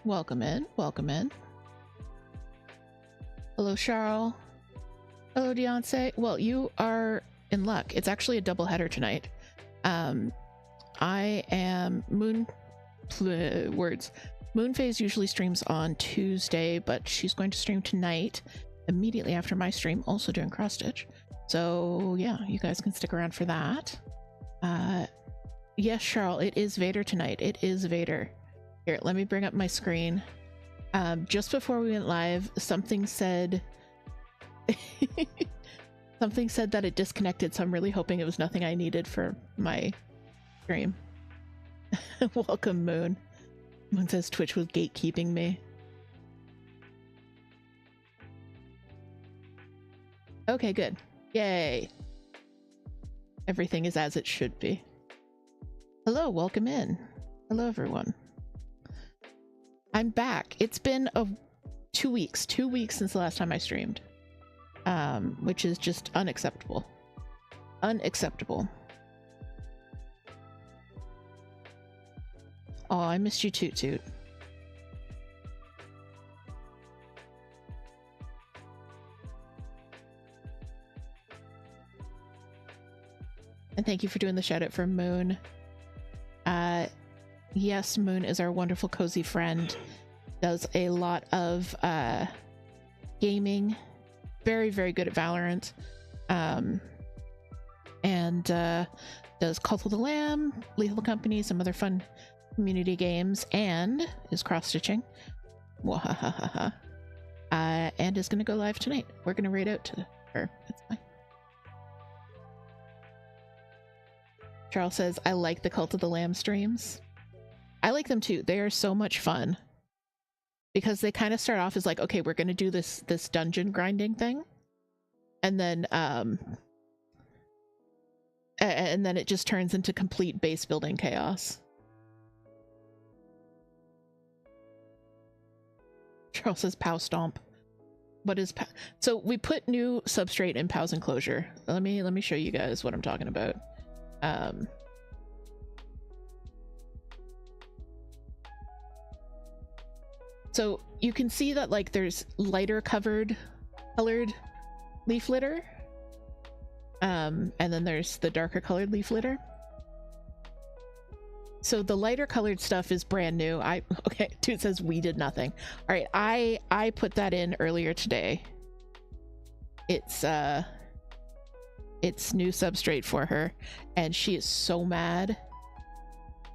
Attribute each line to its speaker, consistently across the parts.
Speaker 1: Welcome in. Welcome in. Hello, Charles. Hello, Deontay. Well, you are in luck. It's actually a double header tonight. I am Moonphase usually streams on Tuesday, but she's going to stream tonight immediately after my stream, also doing cross stitch. So yeah, you guys can stick around for that. Yes, Charles, it is Vader tonight. It is Vader. Here, let me bring up my screen. Just before we went live, something said something said that it disconnected, so I'm really hoping it was nothing I needed for my stream. Welcome, Moon. Moon says Twitch was gatekeeping me. Okay, good. Yay. Everything is as it should be. Hello, welcome in. Hello, everyone. I'm back. It's been 2 weeks. 2 weeks since the last time I streamed. Which is just unacceptable. Unacceptable. Oh, I missed you, Toot Toot. And thank you for doing the shout out for Moon. Yes, Moon is our wonderful cozy friend. Does a lot of gaming. Very, very good at Valorant. And does Cult of the Lamb, Lethal Company, some other fun community games, and is cross-stitching. Wahahaha. And is going to go live tonight. We're going to raid out to her. That's fine. Charles says, I like the Cult of the Lamb streams. I like them too. They are so much fun. Because they kind of start off as like, okay, we're going to do this dungeon grinding thing. And then it just turns into complete base building chaos. Charles says Pow Stomp. What is Pow? So we put new substrate in Pow's enclosure. Let me show you guys what I'm talking about. So you can see that like there's lighter colored leaf litter. And then there's the darker colored leaf litter. So the lighter colored stuff is brand new. Okay, Toot says we did nothing. All right, I put that in earlier today. It's new substrate for her, and she is so mad.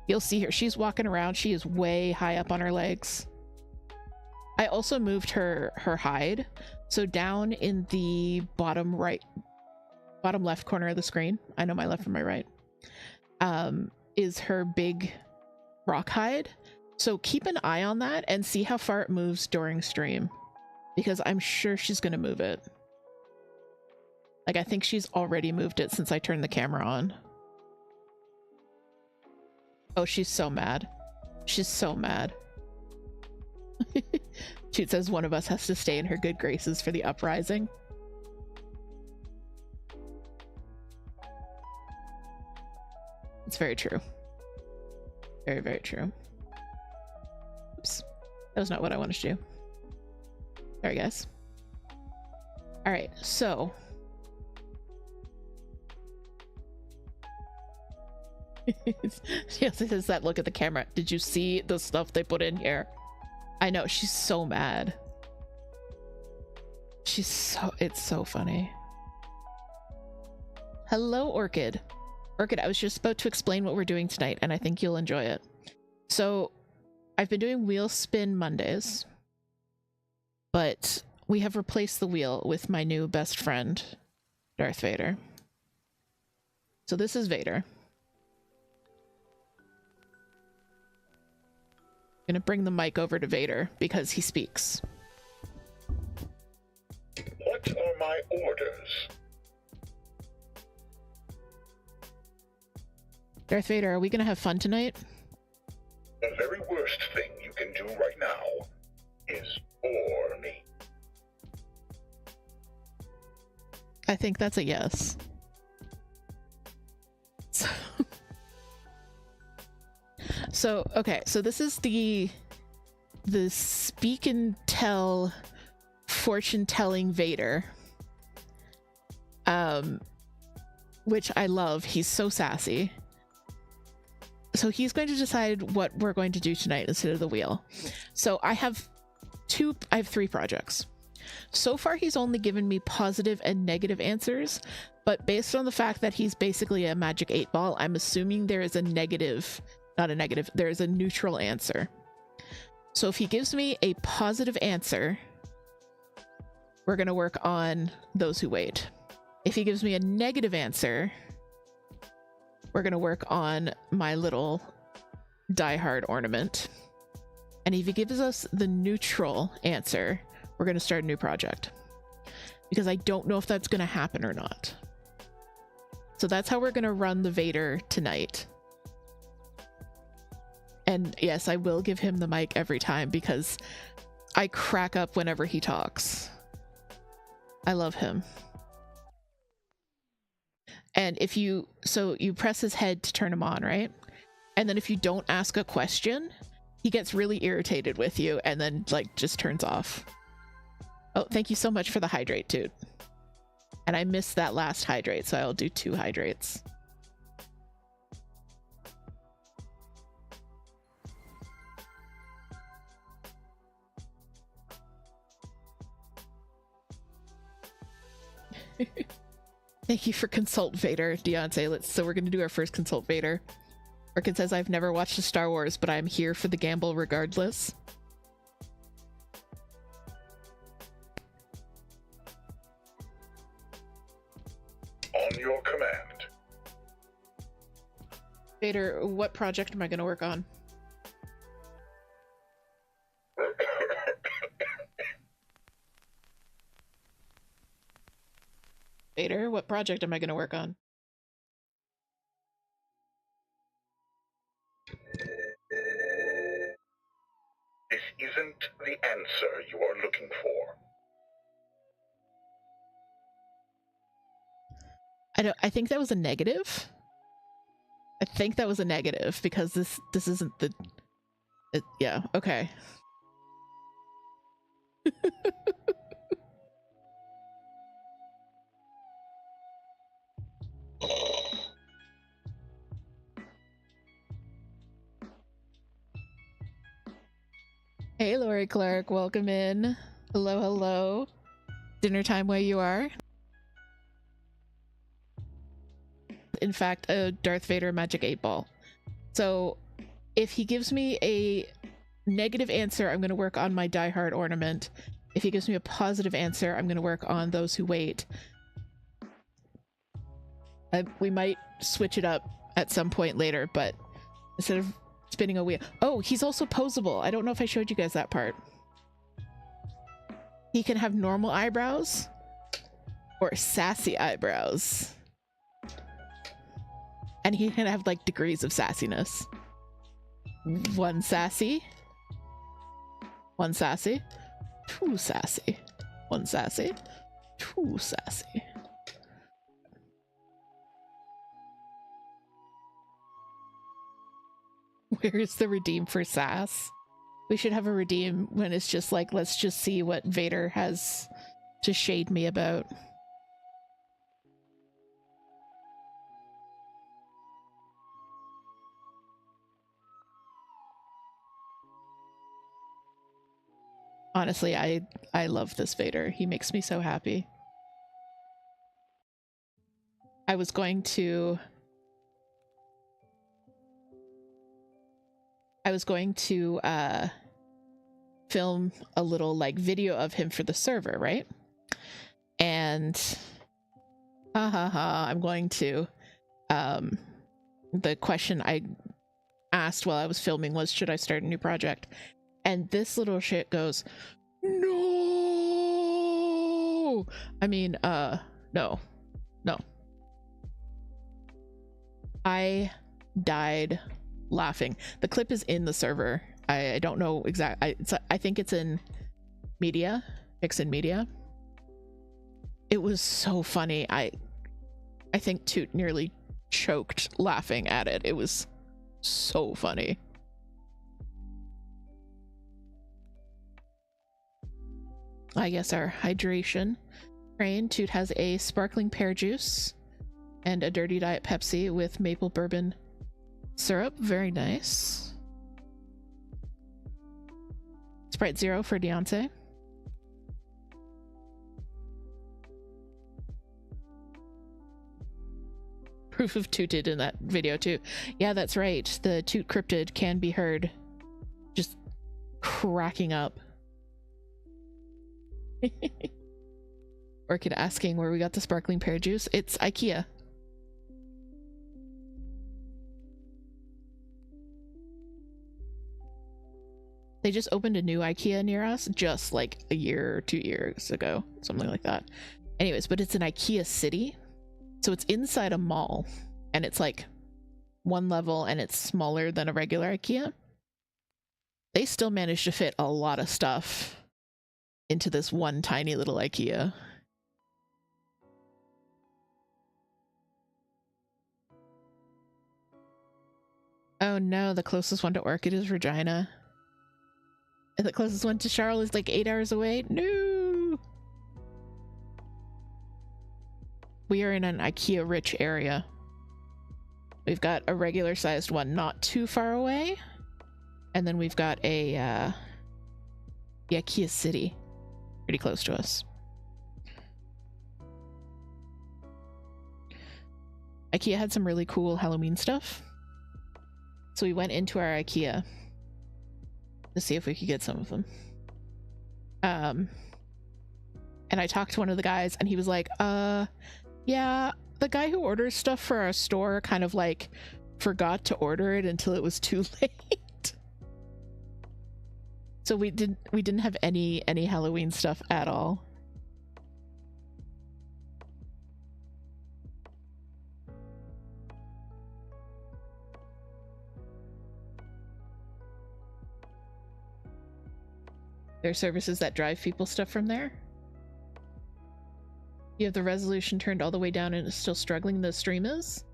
Speaker 1: You'll see her. She's walking around. She is way high up on her legs. I also moved her hide. So down in the bottom left corner of the screen, I know my left from my right, is her big rock hide. So keep an eye on that and see how far it moves during stream, because I'm sure she's going to move it. Like, I think she's already moved it since I turned the camera on. Oh, she's so mad. She's so mad. Toot says one of us has to stay in her good graces for the uprising. It's very true. Very, very true. Oops. That was not what I wanted to do. Sorry, guys. All right, so... Yes, it is that look at the camera. Did you see the stuff they put in here? I know, she's so mad. It's so funny. Hello, Orchid. Orchid, I was just about to explain what we're doing tonight, and I think you'll enjoy it. So, I've been doing wheel spin Mondays, but we have replaced the wheel with my new best friend, Darth Vader. So this is Vader. I'm gonna bring the mic over to Vader because he speaks.
Speaker 2: What are my orders?
Speaker 1: Darth Vader, are we gonna have fun tonight?
Speaker 2: The very worst thing you can do right now is bore me.
Speaker 1: I think that's a yes. So okay, so this is the the speak and tell fortune telling Vader, which I love. He's so sassy. So he's going to decide what we're going to do tonight instead of the wheel. So I have three projects. So far he's only given me positive and negative answers, but based on the fact that he's basically a magic 8-ball, I'm assuming there is a negative, not a negative, there is a neutral answer. So if he gives me a positive answer, we're going to work on those who wait. If he gives me a negative answer, we're going to work on my little diehard ornament. And if he gives us the neutral answer, we're going to start a new project, because I don't know if that's going to happen or not. So that's how we're going to run the Vader tonight. And yes, I will give him the mic every time because I crack up whenever he talks. I love him. And if you press his head to turn him on, right? And then if you don't ask a question, he gets really irritated with you and then like just turns off. Oh, thank you so much for the hydrate, Toot. And I missed that last hydrate, so I'll do 2 hydrates. Thank you for Consult Vader, Deontay. So we're going to do our first Consult Vader. Orchid says, I've never watched a Star Wars, but I'm here for the gamble regardless.
Speaker 2: On your command.
Speaker 1: Vader, what project am I going to work on? Vader, what project am I going to work on?
Speaker 2: This isn't the answer you are looking for.
Speaker 1: I think that was a negative. I think that was a negative because this isn't the yeah, okay. Hey Lori Clark, welcome in. Hello, hello. Dinner time where you are. In fact, a Darth Vader magic 8-ball. So if he gives me a negative answer, I'm going to work on my diehard ornament. If he gives me a positive answer, I'm going to work on those who wait. We might switch it up at some point later, but instead of spinning a wheel. Oh, he's also posable. I don't know if I showed you guys that part. He can have normal eyebrows or sassy eyebrows. And he can have like degrees of sassiness. 1 sassy. 1 sassy. 2 sassy. 1 sassy. 2 sassy. Where's the redeem for sass? We should have a redeem when it's just like, let's just see what Vader has to shade me about. Honestly, I love this Vader. He makes me so happy. I was going to film a little like video of him for the server, right? And I'm going to the question I asked while I was filming was, should I start a new project? And this little shit goes, no. I mean, no. I died laughing. The clip is in the server. I don't know exactly. I think it's in media, mix in media. It was so funny. I think Toot nearly choked laughing at it. It was so funny. I guess our hydration train. Toot has a sparkling pear juice and a dirty diet Pepsi with maple bourbon syrup. Very nice. Sprite Zero for Deontay. Proof of Tooted in that video too. Yeah, that's right. The Toot cryptid can be heard just cracking up. Orchid asking where we got the sparkling pear juice. It's IKEA. They just opened a new IKEA near us just like a year or 2 years ago, something like that. Anyways, but it's an IKEA city. So it's inside a mall and it's like one level and it's smaller than a regular IKEA. They still managed to fit a lot of stuff into this one tiny little IKEA. Oh no, the closest one to Orchid is Regina. And the closest one to Charles is like 8 hours away. No! We are in an IKEA rich area. We've got a regular sized one not too far away. And then we've got a the IKEA city pretty close to us. IKEA had some really cool Halloween stuff. So we went into our IKEA to see if we could get some of them. And I talked to one of the guys and he was like, yeah, the guy who orders stuff for our store kind of like forgot to order it until it was too late. So we didn't have any Halloween stuff at all. There are services that drive people stuff from there. You have the resolution turned all the way down and it's still struggling. The stream is.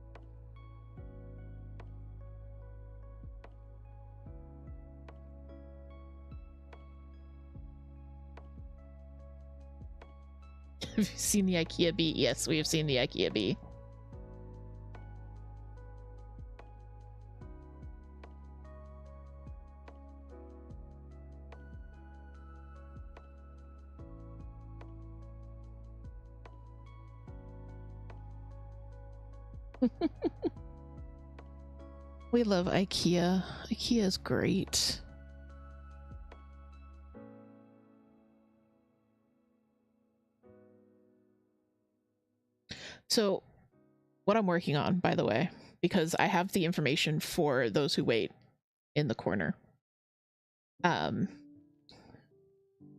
Speaker 1: Have you seen the IKEA bee? Yes, we have seen the IKEA bee. We love IKEA. IKEA is great. So what I'm working on, by the way, because I have the information for those who wait in the corner.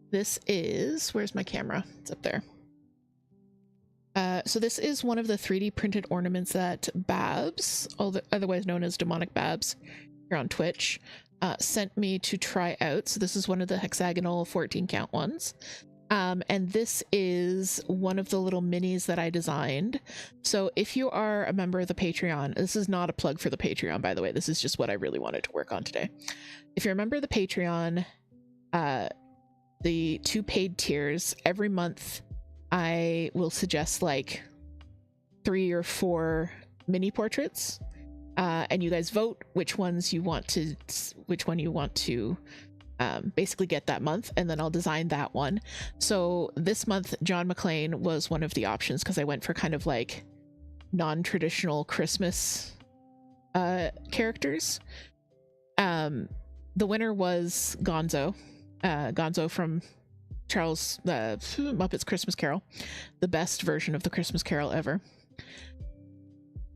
Speaker 1: This is, where's my camera? It's up there. So this is one of the 3D printed ornaments that Babs, otherwise known as Demonic Babs, here on Twitch, sent me to try out. So this is one of the hexagonal 14 count ones. And this is one of the little minis that I designed. So if you are a member of the Patreon, this is not a plug for the Patreon, by the way, this is just what I really wanted to work on today. If you're a member of the Patreon, the 2 paid tiers, every month I will suggest like 3 or 4 mini portraits, and you guys vote which one you want to basically get that month, and then I'll design that one. So this month John McClane was one of the options because I went for kind of like non-traditional Christmas characters. The winner was Gonzo from Charles Muppets Christmas Carol, the best version of the Christmas Carol ever.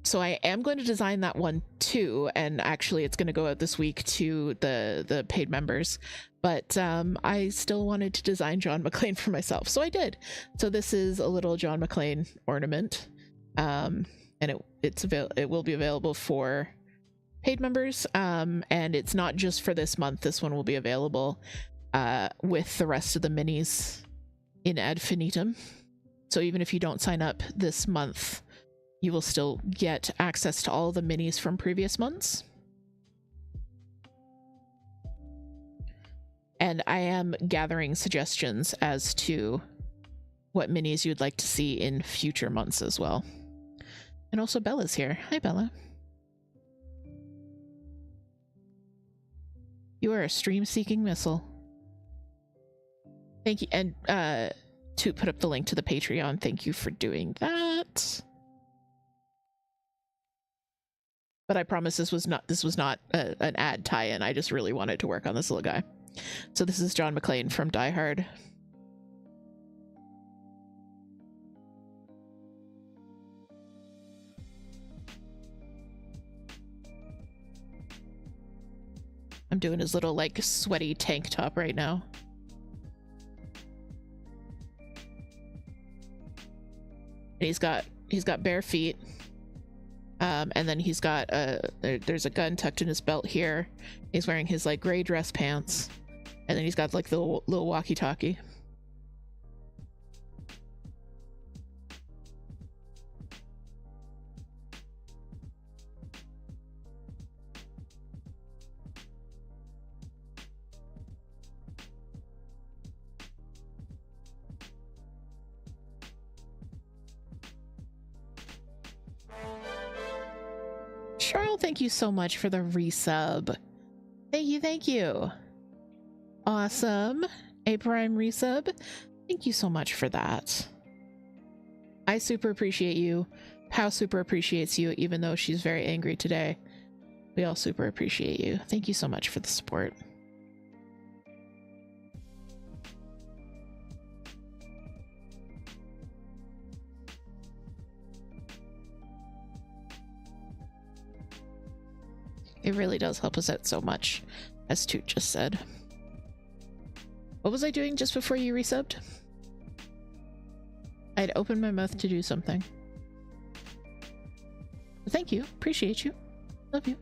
Speaker 1: So I am going to design that one too, and actually it's going to go out this week to the paid members, but I still wanted to design John McClane for myself, so I did. So this is a little John McClane ornament, and it will be available for paid members, and it's not just for this month. This one will be available with the rest of the minis in ad infinitum. So even if you don't sign up this month, you will still get access to all the minis from previous months. And I am gathering suggestions as to what minis you'd like to see in future months as well. And also Bella's here. Hi, Bella. You are a stream-seeking missile. Thank you. And Toot put up the link to the Patreon. Thank you for doing that. But I promise this was not an ad tie-in. I just really wanted to work on this little guy. So this is John McClane from Die Hard. I'm doing his little like sweaty tank top right now. And he's got bare feet. And then he's got there's a gun tucked in his belt here. He's wearing his like gray dress pants. And then he's got like the little walkie-talkie. Charles, thank you so much for the resub. Thank you. Awesome. A Prime resub. Thank you so much for that. I super appreciate you. Pao super appreciates you, even though she's very angry today. We all super appreciate you. Thank you so much for the support. It really does help us out so much, as Toot just said. What was I doing just before you resubbed? I had opened my mouth to do something. But thank you. Appreciate you. Love you.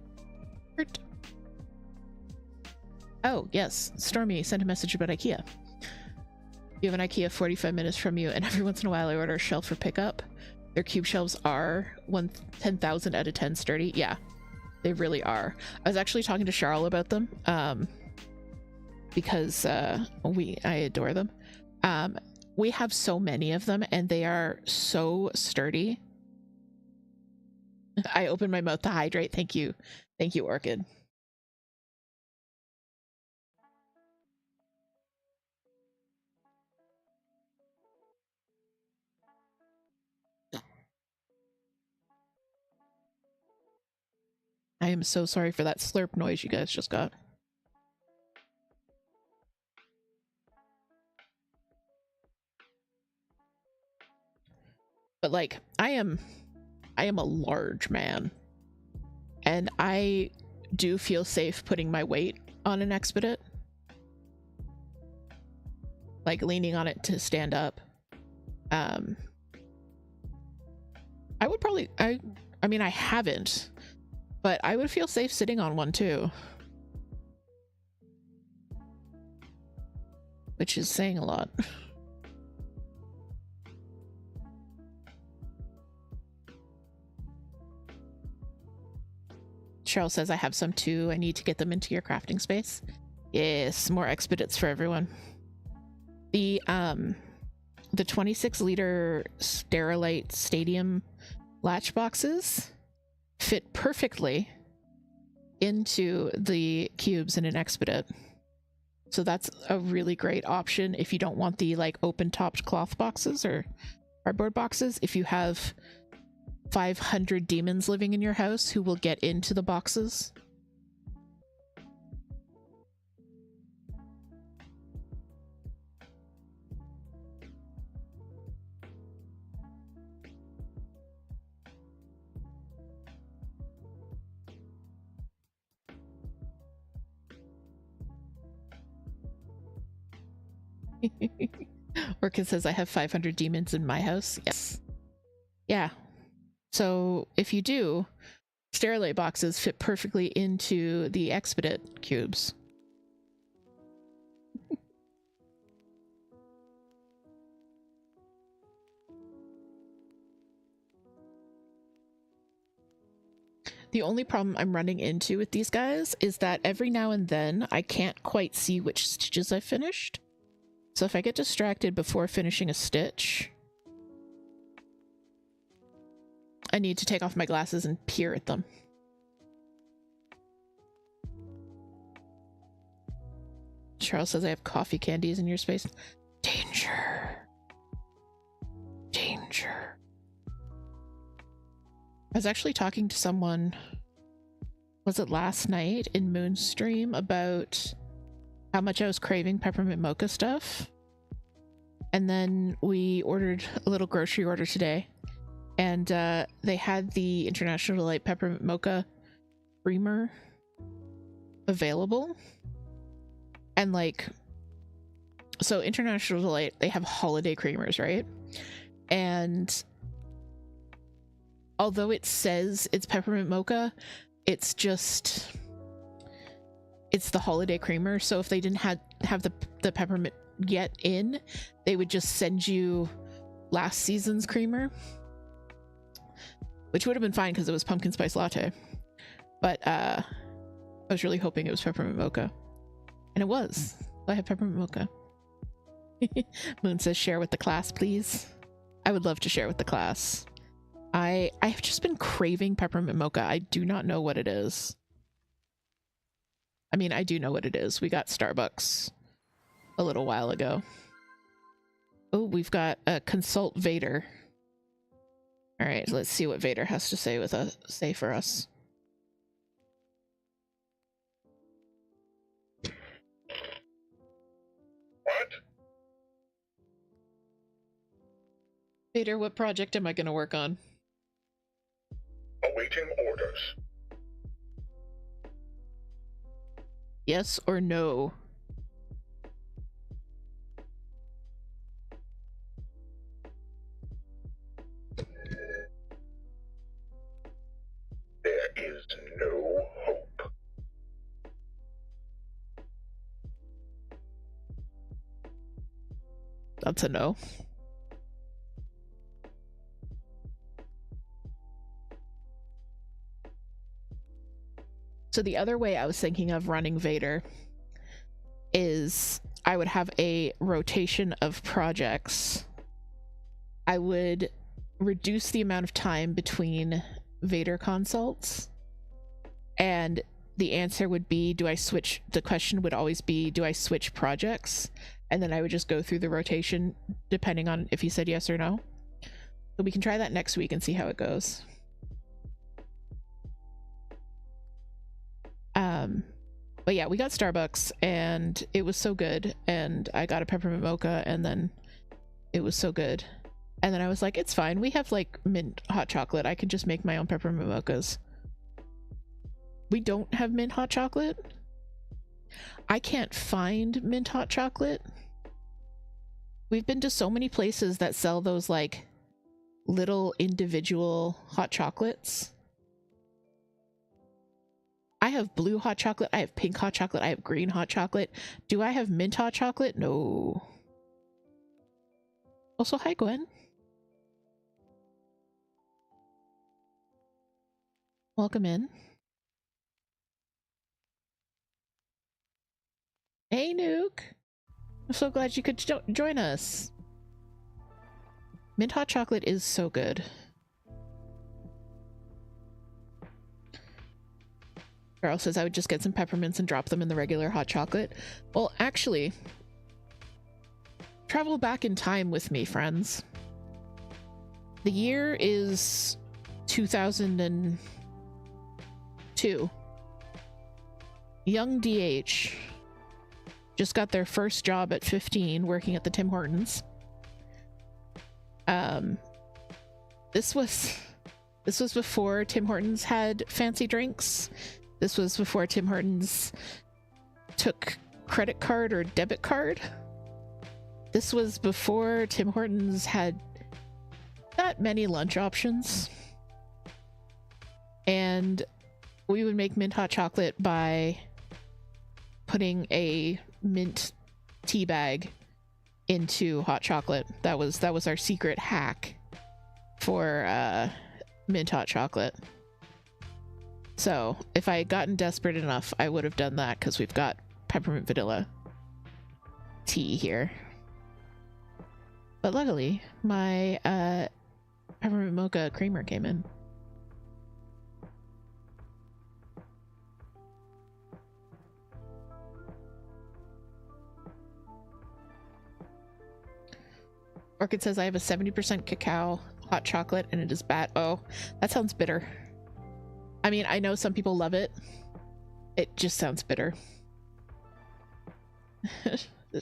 Speaker 1: Hurt. Oh, yes. Stormy sent a message about IKEA. You have an IKEA 45 minutes from you, and every once in a while I order a shelf for pickup. Their cube shelves are 10,000 out of 10 sturdy. Yeah. They really are. I was actually talking to Charles about them, because I adore them. We have so many of them, and they are so sturdy. I opened my mouth to hydrate. Thank you, Orchid. I am so sorry for that slurp noise you guys just got. But like, I am a large man, and I do feel safe putting my weight on an expedite, like leaning on it to stand up. I would probably, I mean, I haven't, but I would feel safe sitting on one too. Which is saying a lot. Cheryl says, I have some too. I need to get them into your crafting space. Yes, more expedites for everyone. The 26-liter Sterilite Stadium latch boxes fit perfectly into the cubes in an expedite. So that's a really great option if you don't want the like open-topped cloth boxes or cardboard boxes. If you have 500 demons living in your house who will get into the boxes. Orchid says, I have 500 demons in my house. Yes. Yeah. So if you do, Sterilite boxes fit perfectly into the expedite cubes. The only problem I'm running into with these guys is that every now and then I can't quite see which stitches I finished. So if I get distracted before finishing a stitch, I need to take off my glasses and peer at them. Charles says I have coffee candies in your space. Danger. Danger. I was actually talking to someone, was it last night in Moonstream, about how much I was craving peppermint mocha stuff. And then we ordered a little grocery order today, and they had the International Delight peppermint mocha creamer available. And like, so International Delight, they have holiday creamers, right? And although it says it's peppermint mocha, it's just, it's the holiday creamer. So if they didn't have the peppermint yet in, they would just send you last season's creamer, which would have been fine because it was pumpkin spice latte. But I was really hoping it was peppermint mocha. And it was. I have peppermint mocha. Moon says share with the class, please. I would love to share with the class. I've just been craving peppermint mocha. I do not know what it is. I mean, I do know what it is. We got Starbucks a little while ago. Oh, we've got a consult VADER. All right, let's see what VADER has to say for us.
Speaker 2: What?
Speaker 1: VADER, what project am I going to work on?
Speaker 2: Awaiting orders.
Speaker 1: Yes or no?
Speaker 2: There is no hope.
Speaker 1: That's a no. So the other way I was thinking of running VADER is I would have a rotation of projects. I would reduce the amount of time between VADER consults, and the answer would be, do I switch? The question would always be, do I switch projects? And then I would just go through the rotation depending on if he said yes or no. So we can try that next week and see how it goes. But yeah, we got Starbucks and it was so good, and I got a peppermint mocha and then it was so good. And then I was like, it's fine, we have like mint hot chocolate, I can just make my own peppermint mochas. We don't have mint hot chocolate. I can't find mint hot chocolate. We've been to so many places that sell those like little individual hot chocolates. I have blue hot chocolate, I have pink hot chocolate, I have green hot chocolate. Do I have mint hot chocolate? No. Also, hi Gwen. Welcome in. Hey Nuke. I'm so glad you could join us. Mint hot chocolate is so good. Charles says I would just get some peppermints and drop them in the regular hot chocolate. Well, actually, travel back in time with me, friends. The year is 2002. Young DH just got their first job at 15 working at the Tim Hortons. This was before Tim Hortons had fancy drinks. This was before Tim Hortons took credit card or debit card. This was before Tim Hortons had that many lunch options. And we would make mint hot chocolate by putting a mint tea bag into hot chocolate. That was our secret hack for mint hot chocolate. So if I had gotten desperate enough, I would have done that because we've got peppermint vanilla tea here. But luckily, my peppermint mocha creamer came in. Orchid says I have a 70% cacao hot chocolate and it is bad. Oh, that sounds bitter. I mean, I know some people love it. It just sounds bitter.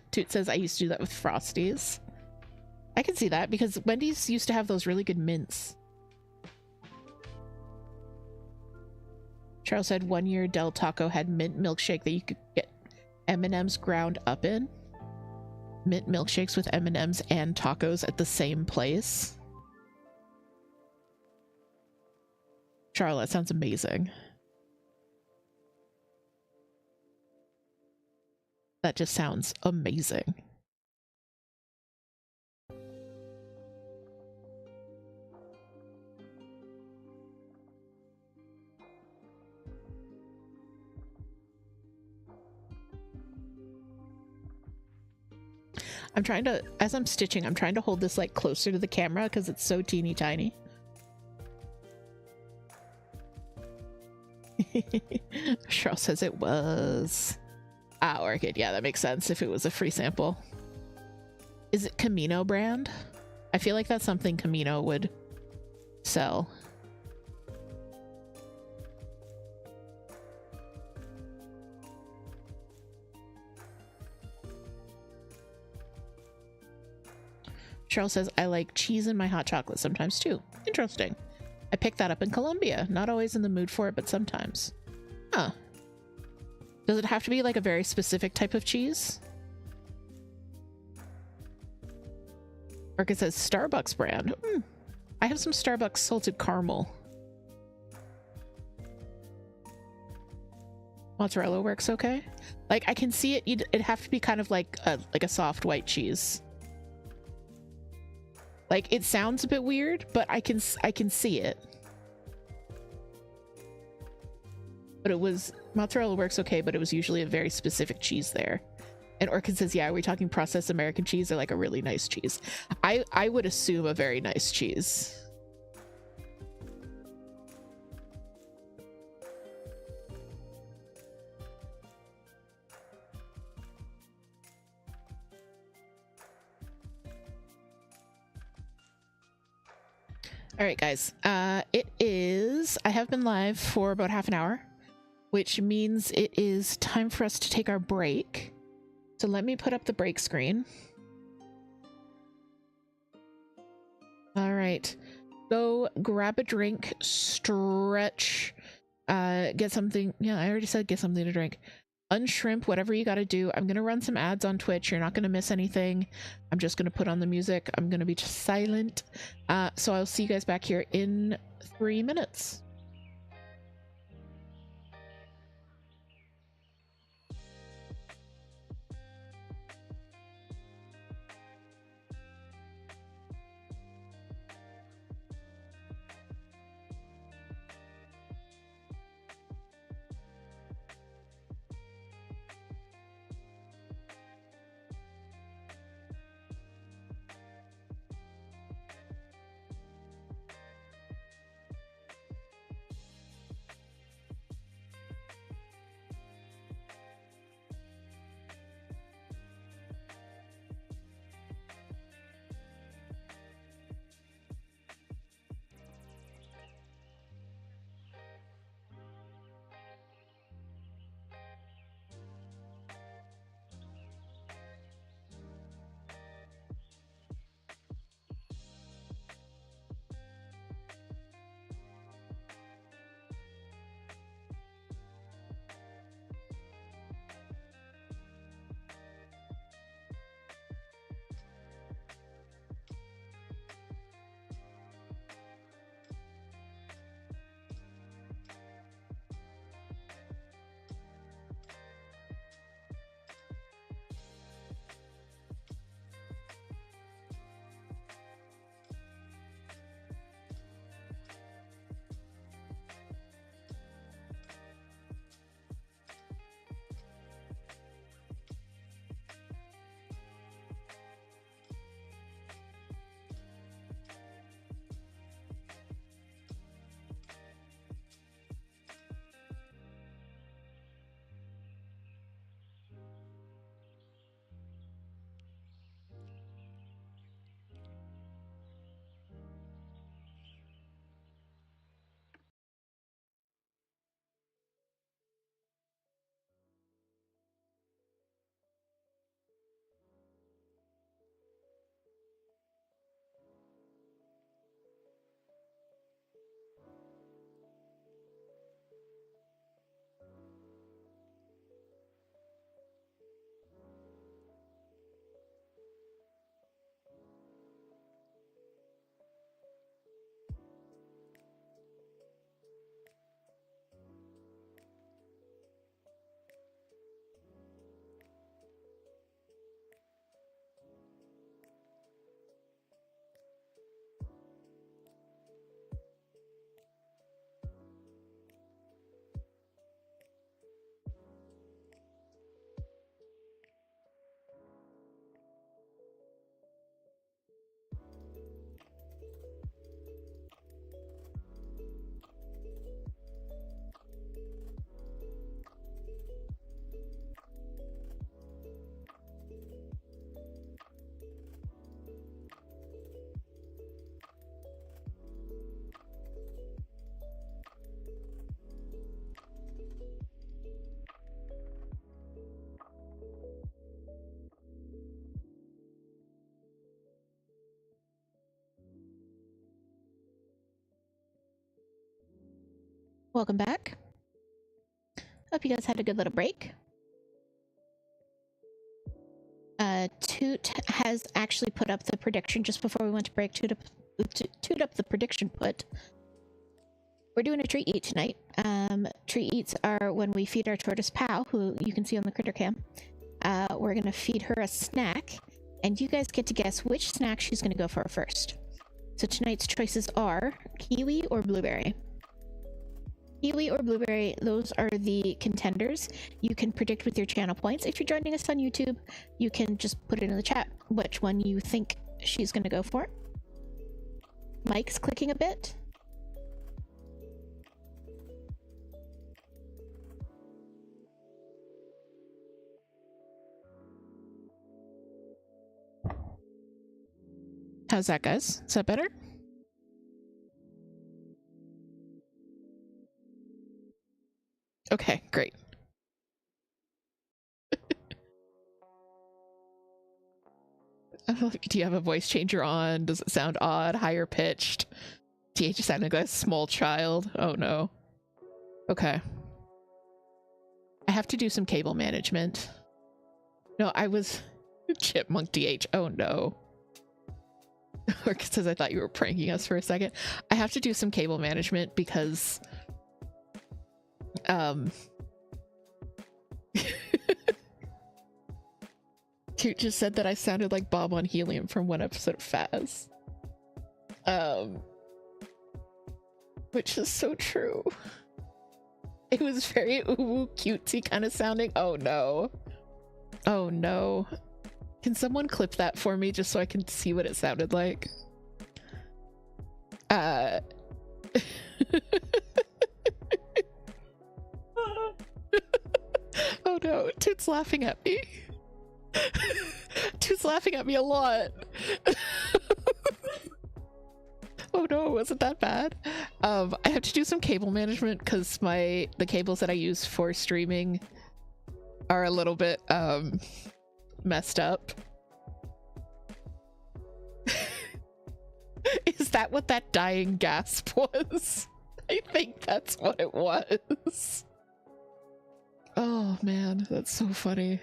Speaker 1: Toot says I used to do that with Frosties. I can see that because Wendy's used to have those really good mints. Charles said 1 year Del Taco had mint milkshake that you could get M&Ms ground up in. Mint milkshakes with M&Ms and tacos at the same place. Charlotte, that sounds amazing. That just sounds amazing. I'm trying to, as I'm stitching, I'm trying to hold this like closer to the camera because it's so teeny tiny. Charles says it was. Ah, Orchid. Yeah, that makes sense if it was a free sample. Is it Camino brand? I feel like that's something Camino would sell. Charles says, I like cheese in my hot chocolate sometimes too. Interesting. I picked that up in Colombia. Not always in the mood for it, but sometimes. Huh. Does it have to be like a very specific type of cheese? Orchid says Starbucks brand. I have some Starbucks salted caramel. Mozzarella works okay. Like I can see it. It'd have to be kind of like a soft white cheese. Like it sounds a bit weird, but I can see it. But it was mozzarella works okay, but it was usually a very specific cheese there. And Orchid says, yeah, are we talking processed American cheese or like a really nice cheese? I would assume a very nice cheese. All right, guys. I have been live for about half an hour, which means it is time for us to take our break. So let me put up the break screen. All right. Go grab a drink, stretch, get something. Yeah, I already said get something to drink. Unshrimp, whatever you got to do. I'm going to run some ads on Twitch. You're not going to miss anything. I'm just going to put on the music. I'm going to be silent. So I'll see you guys back here in 3 minutes. Welcome back. Hope you guys had a good little break. Toot has actually put up the prediction just before we went to break. Toot up the prediction put. We're doing a treat eat tonight. Treat eats are when we feed our tortoise pal, who you can see on the critter cam. We're gonna feed her a snack, and you guys get to guess which snack she's gonna go for first. So tonight's choices are kiwi or blueberry. Kiwi or blueberry, those are the contenders. You can predict with your channel points. If you're joining us on YouTube, you can just put it in the chat which one you think she's gonna go for. Mike's clicking a bit. How's that, guys? Is that better? Okay, great. Do you have a voice changer on? Does it sound odd, higher pitched? TH sounding like a small child. Oh no. Okay. I have to do some cable management. No, I was Chipmunk DH. Oh no. Or because I thought you were pranking us for a second. I have to do some cable management because Toot just said that I sounded like Bob on Helium from one episode of Faz. Which is so true. It was very ooh cutesy kind of sounding. Oh no. Oh no. Can someone clip that for me just so I can see what it sounded like? Oh no, Toot's laughing at me. Toot's laughing at me a lot. Oh no, wasn't that bad? I have to do some cable management because the cables that I use for streaming are a little bit messed up. Is that what that dying gasp was? I think that's what it was. Oh man, that's so funny.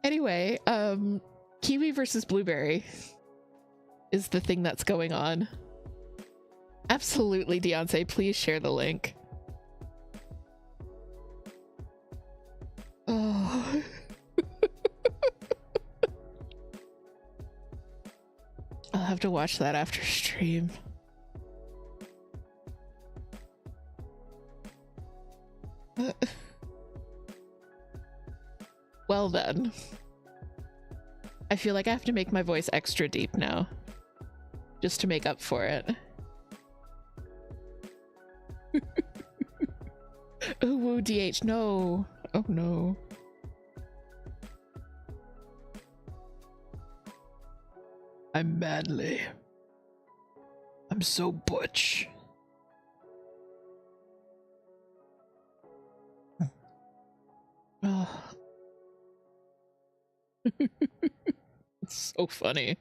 Speaker 1: Anyway, kiwi versus blueberry is the thing that's going on. Absolutely, Deontay, please share the link. Oh. I'll have to watch that after stream. Well then. I feel like I have to make my voice extra deep now. Just to make up for it. Ooh, woo, DH, no. Oh no. I'm manly. I'm so butch. Oh. It's so funny.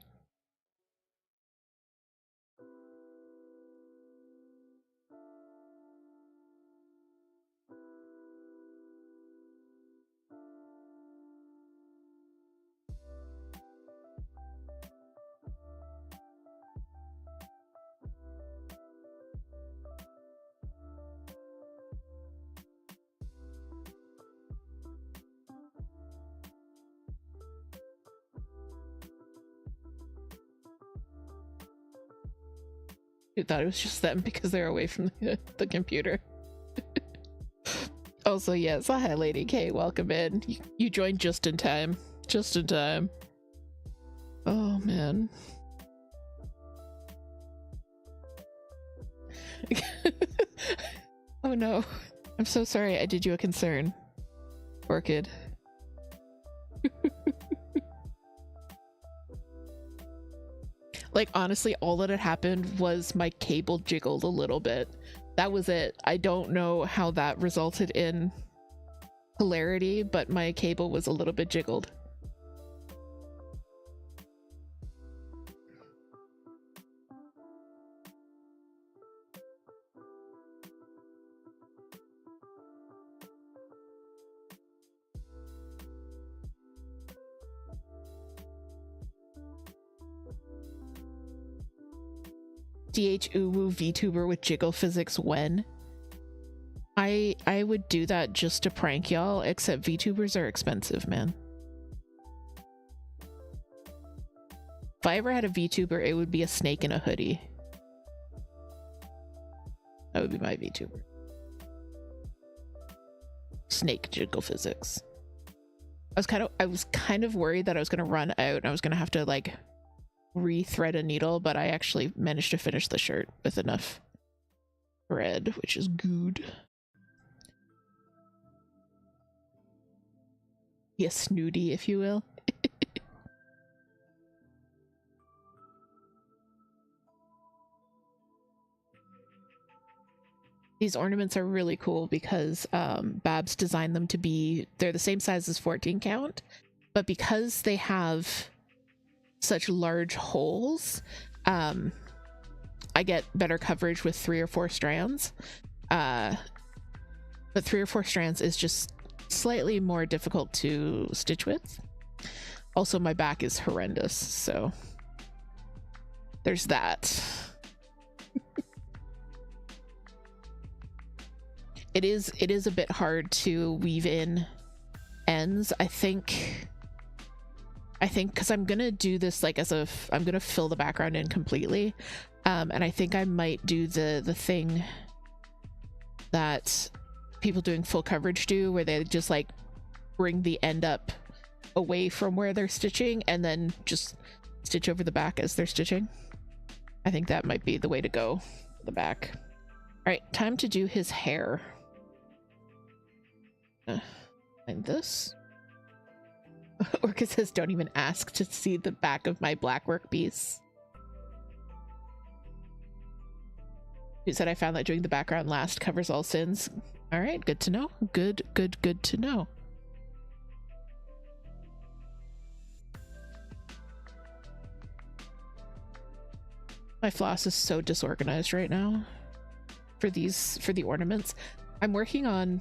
Speaker 1: I thought it was just them because they're away from the computer. Also, yes, hi Lady K, welcome in. You joined just in time. Just in time. Oh man. Oh no. I'm so sorry I did you a concern, Orchid. Like, honestly, all that had happened was my cable jiggled a little bit. That was it. I don't know how that resulted in hilarity, but my cable was a little bit jiggled. DH Uwu VTuber with jiggle physics when? I would do that just to prank y'all, except VTubers are expensive, man. If I ever had a VTuber, it would be a snake in a hoodie. That would be my VTuber. Snake jiggle physics. I was kind of worried that I was gonna run out and I was gonna have to like re-thread a needle, but I actually managed to finish the shirt with enough thread, which is good. Yes, snooty, if you will. These ornaments are really cool because Babs designed them to be, they're the same size as 14 count, but because they have such large holes, I get better coverage with 3 or 4 strands. But 3 or 4 strands is just slightly more difficult to stitch with. Also, my back is horrendous, so there's that. It is a bit hard to weave in ends. I think because I'm gonna do this like I'm gonna fill the background in completely, and I think I might do the thing that people doing full coverage do, where they just like bring the end up away from where they're stitching and then just stitch over the back as they're stitching. I think that might be the way to go for the back. All right, time to do his hair. Like this. Orca says, don't even ask to see the back of my black work piece. Who said I found that doing the background last covers all sins. All right, good to know. Good to know. My floss is so disorganized right now for the ornaments. I'm working on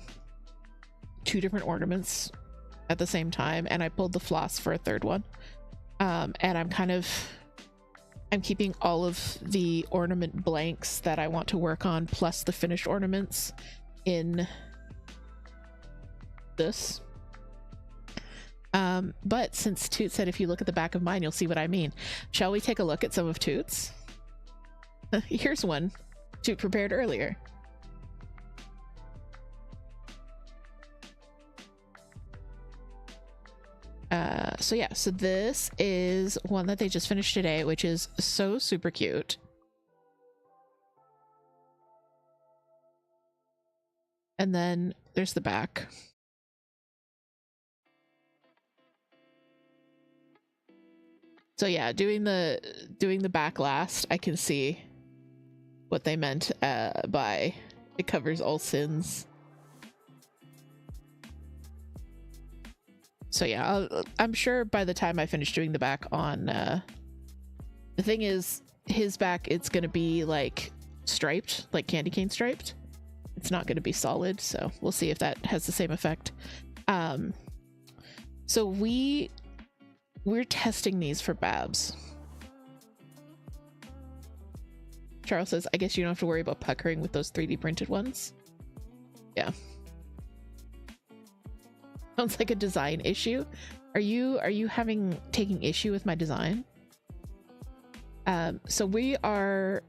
Speaker 1: 2 different ornaments at the same time, and I pulled the floss for a 3rd one. And I'm keeping all of the ornament blanks that I want to work on plus the finished ornaments in this. But since Toot said if you look at the back of mine, you'll see what I mean. Shall we take a look at some of Toot's? Here's one Toot prepared earlier. So yeah, so this is one that they just finished today, which is so super cute. And then there's the back. So yeah, doing the back last, I can see what they meant by it covers all sins. So yeah, I'm sure by the time I finish doing the back on, the thing is, his back, it's going to be like striped, like candy cane striped. It's not going to be solid, so we'll see if that has the same effect. So we're testing these for Babs. Charles says, I guess you don't have to worry about puckering with those 3D printed ones. Yeah. Sounds like a design issue. Are you taking issue with my design? So we are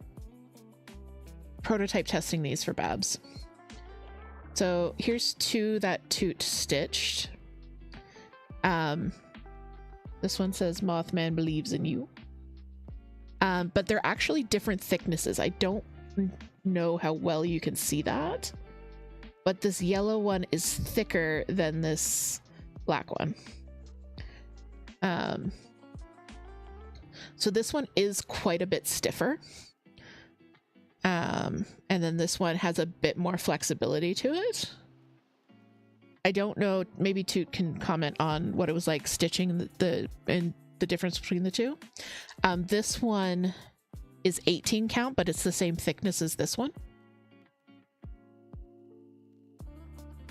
Speaker 1: prototype testing these for Babs. So here's 2 that Toot stitched. This one says Mothman believes in you. But they're actually different thicknesses. I don't know how well you can see that, but this yellow one is thicker than this black one. So this one is quite a bit stiffer. And then this one has a bit more flexibility to it. I don't know, maybe Toot can comment on what it was like stitching the difference between the 2. This one is 18 count, but it's the same thickness as this one.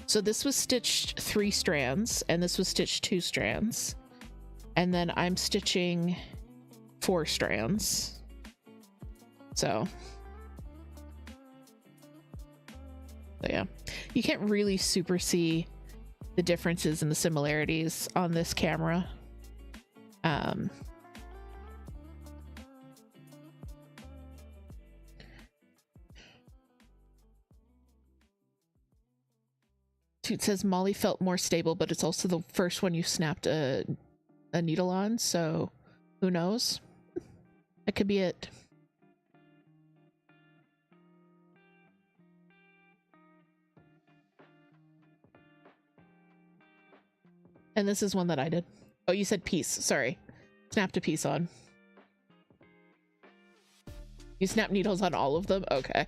Speaker 1: So this was stitched 3 strands, and this was stitched 2 strands. And then I'm stitching 4 strands. So yeah, you can't really super see the differences and the similarities on this camera. Toot says Molly felt more stable, but it's also the first one you snapped a needle on, so who knows? That could be it. And this is one that I did. Oh, you said piece. Sorry. Snapped a piece on. You snap needles on all of them? Okay.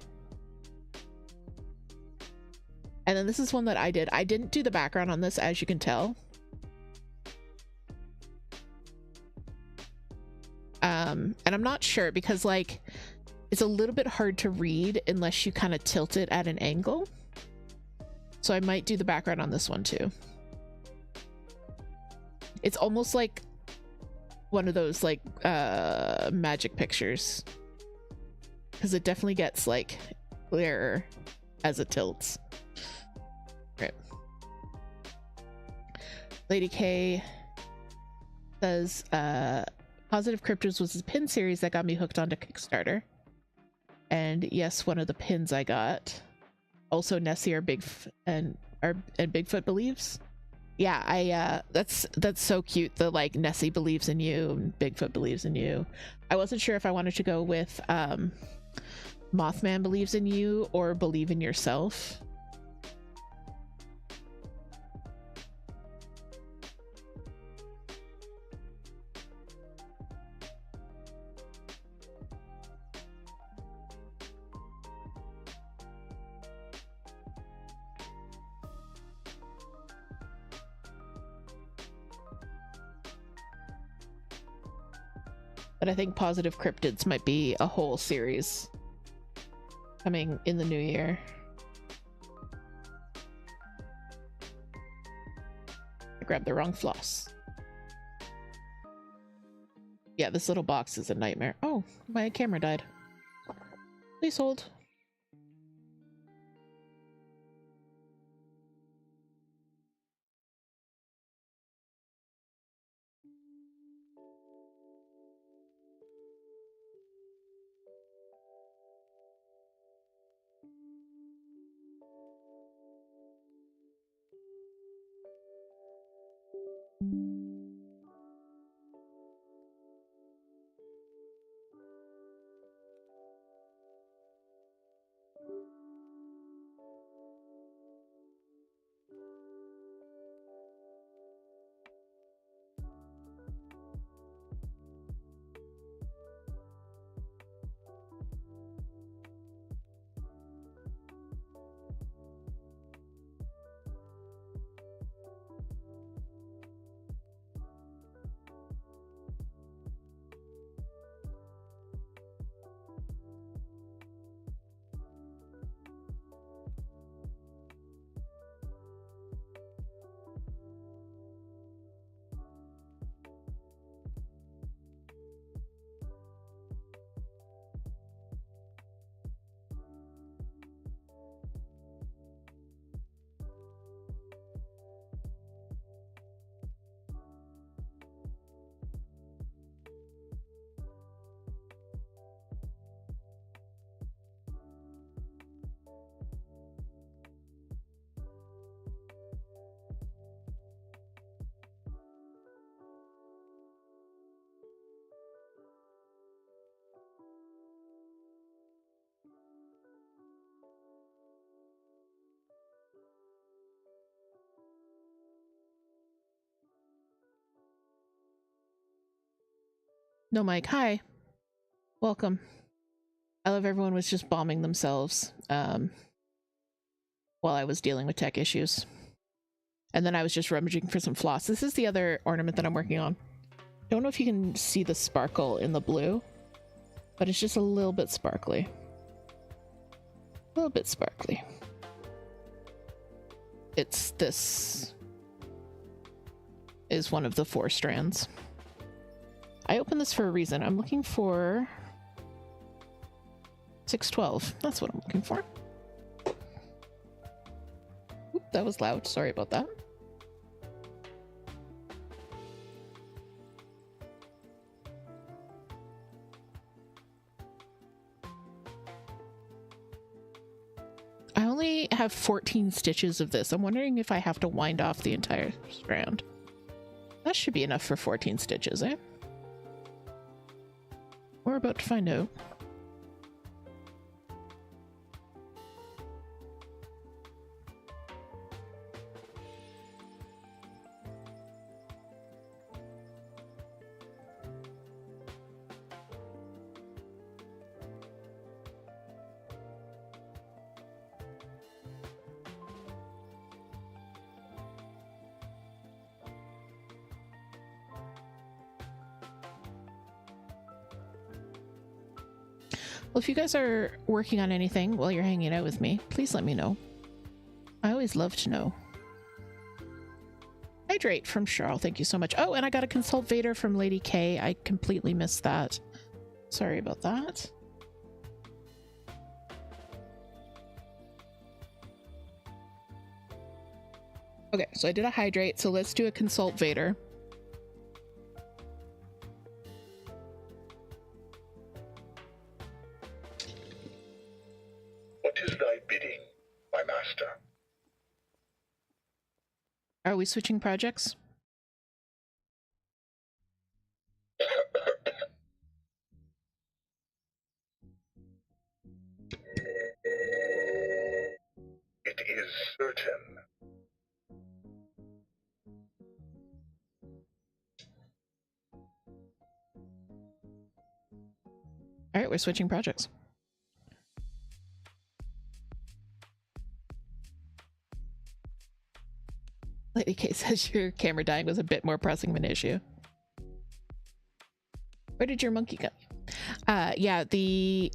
Speaker 1: And then this is one that I did. I didn't do the background on this, as you can tell. And I'm not sure because, like, it's a little bit hard to read unless you kind of tilt it at an angle. So I might do the background on this one too. It's almost like one of those, like, magic pictures. Because it definitely gets, like, clearer as it tilts. Right. Lady K says, Positive Cryptids was a pin series that got me hooked onto Kickstarter. And yes, one of the pins I got. Also, Nessie or Bigfoot believes. Yeah, that's so cute. The, like, Nessie believes in you and Bigfoot believes in you. I wasn't sure if I wanted to go with Mothman believes in you or believe in yourself. But I think Positive Cryptids might be a whole series coming in the new year. I grabbed the wrong floss. Yeah, this little box is a nightmare. Oh, my camera died. Please hold. No, Mike. Hi. Welcome. I love everyone was just bombing themselves while I was dealing with tech issues. And then I was just rummaging for some floss. This is the other ornament that I'm working on. Don't know if you can see the sparkle in the blue, but it's just a little bit sparkly. A little bit sparkly. This is one of the 4 strands. I opened this for a reason. I'm looking for 612. That's what I'm looking for. Oop, that was loud. Sorry about that. I only have 14 stitches of this. I'm wondering if I have to wind off the entire strand. That should be enough for 14 stitches, eh? We're about to find out. Well, if you guys are working on anything while you're hanging out with me, please let me know. I always love to know. Hydrate from Charles, thank you so much. Oh, and I got a consult VADER from Lady K. I completely missed that. Sorry about that. Okay, so I did a hydrate, so let's do a consult VADER.
Speaker 2: What is thy bidding, my master?
Speaker 1: Are we switching projects?
Speaker 2: It is certain.
Speaker 1: All right, we're switching projects. Lady K says your camera dying was a bit more pressing of an issue. Where did your monkey go? Yeah, the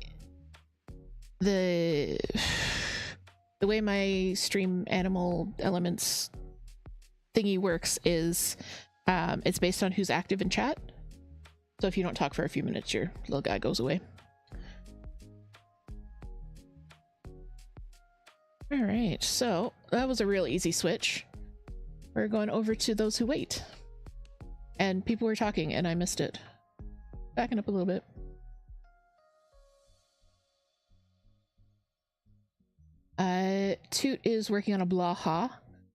Speaker 1: way my stream animal elements thingy works is it's based on who's active in chat. So if you don't talk for a few minutes, your little guy goes away. All right, so that was a real easy switch. We're going over to those who wait. And people were talking and I missed it. Backing up a little bit. Toot is working on a blaha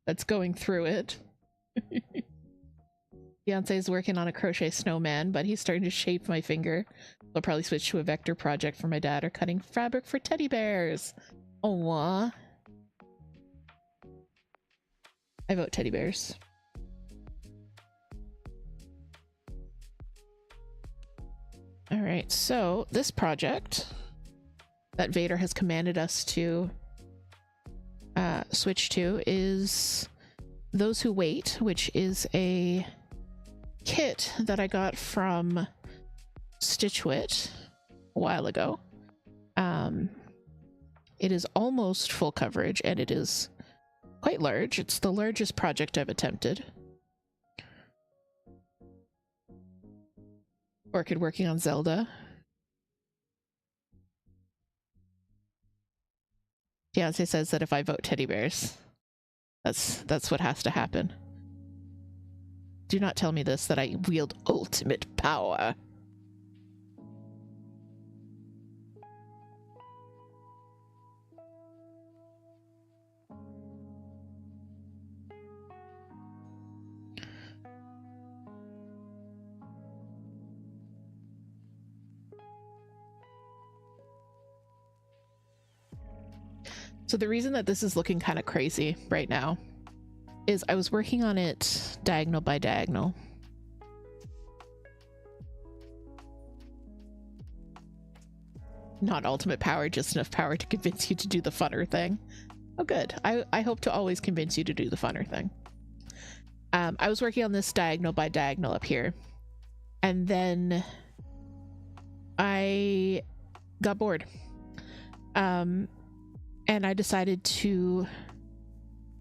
Speaker 1: that's going through it. Beyonce is working on a crochet snowman, but he's starting to shape my finger. I'll probably switch to a vector project for my dad or cutting fabric for teddy bears. Aww. I vote teddy bears. All right, so this project that VADER has commanded us to switch to is Those Who Wait, which is a kit that I got from Stitchwit a while ago. It is almost full coverage and it is quite large. It's the largest project I've attempted. Orchid working on Zelda. Beyonce says that if I vote teddy bears, that's what has to happen. Do not tell me this, that I wield ultimate power. So the reason that this is looking kind of crazy right now is I was working on it diagonal by diagonal. Not ultimate power, just enough power to convince you to do the funner thing. Oh, good. I hope to always convince you to do the funner thing. I was working on this diagonal by diagonal up here, and then I got bored. And I decided to,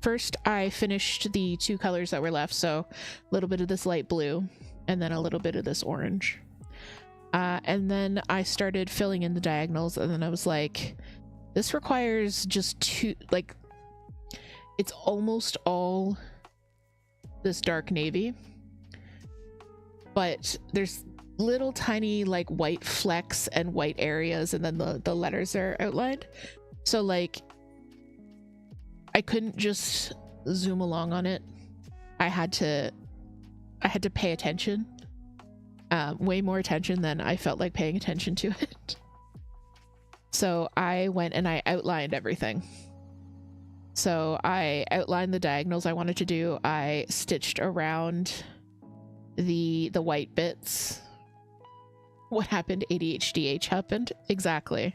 Speaker 1: first I finished the two colors that were left, so a little bit of this light blue and then a little bit of this orange. And then I started filling in the diagonals, and then I was like, this requires just two, like, it's almost all this dark navy, but there's little tiny like white flecks and white areas, and then the letters are outlined. So like I couldn't just zoom along on it. I had to pay attention, way more attention than I felt like paying attention to it. So I went and I outlined everything. So I outlined the diagonals I wanted to do. I stitched around the white bits. What happened? ADHDH happened? Exactly.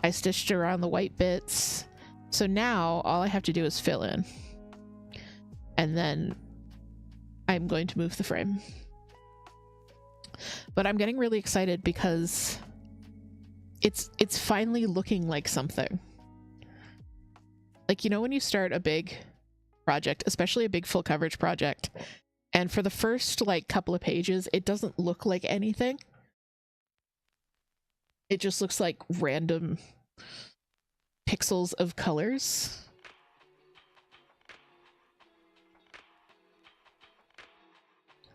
Speaker 1: I stitched around the white bits. So now all I have to do is fill in. And then I'm going to move the frame. But I'm getting really excited because it's finally looking like something. Like, you know, when you start a big project, especially a big full coverage project, and for the first like couple of pages, it doesn't look like anything. It just looks like random pixels of colors.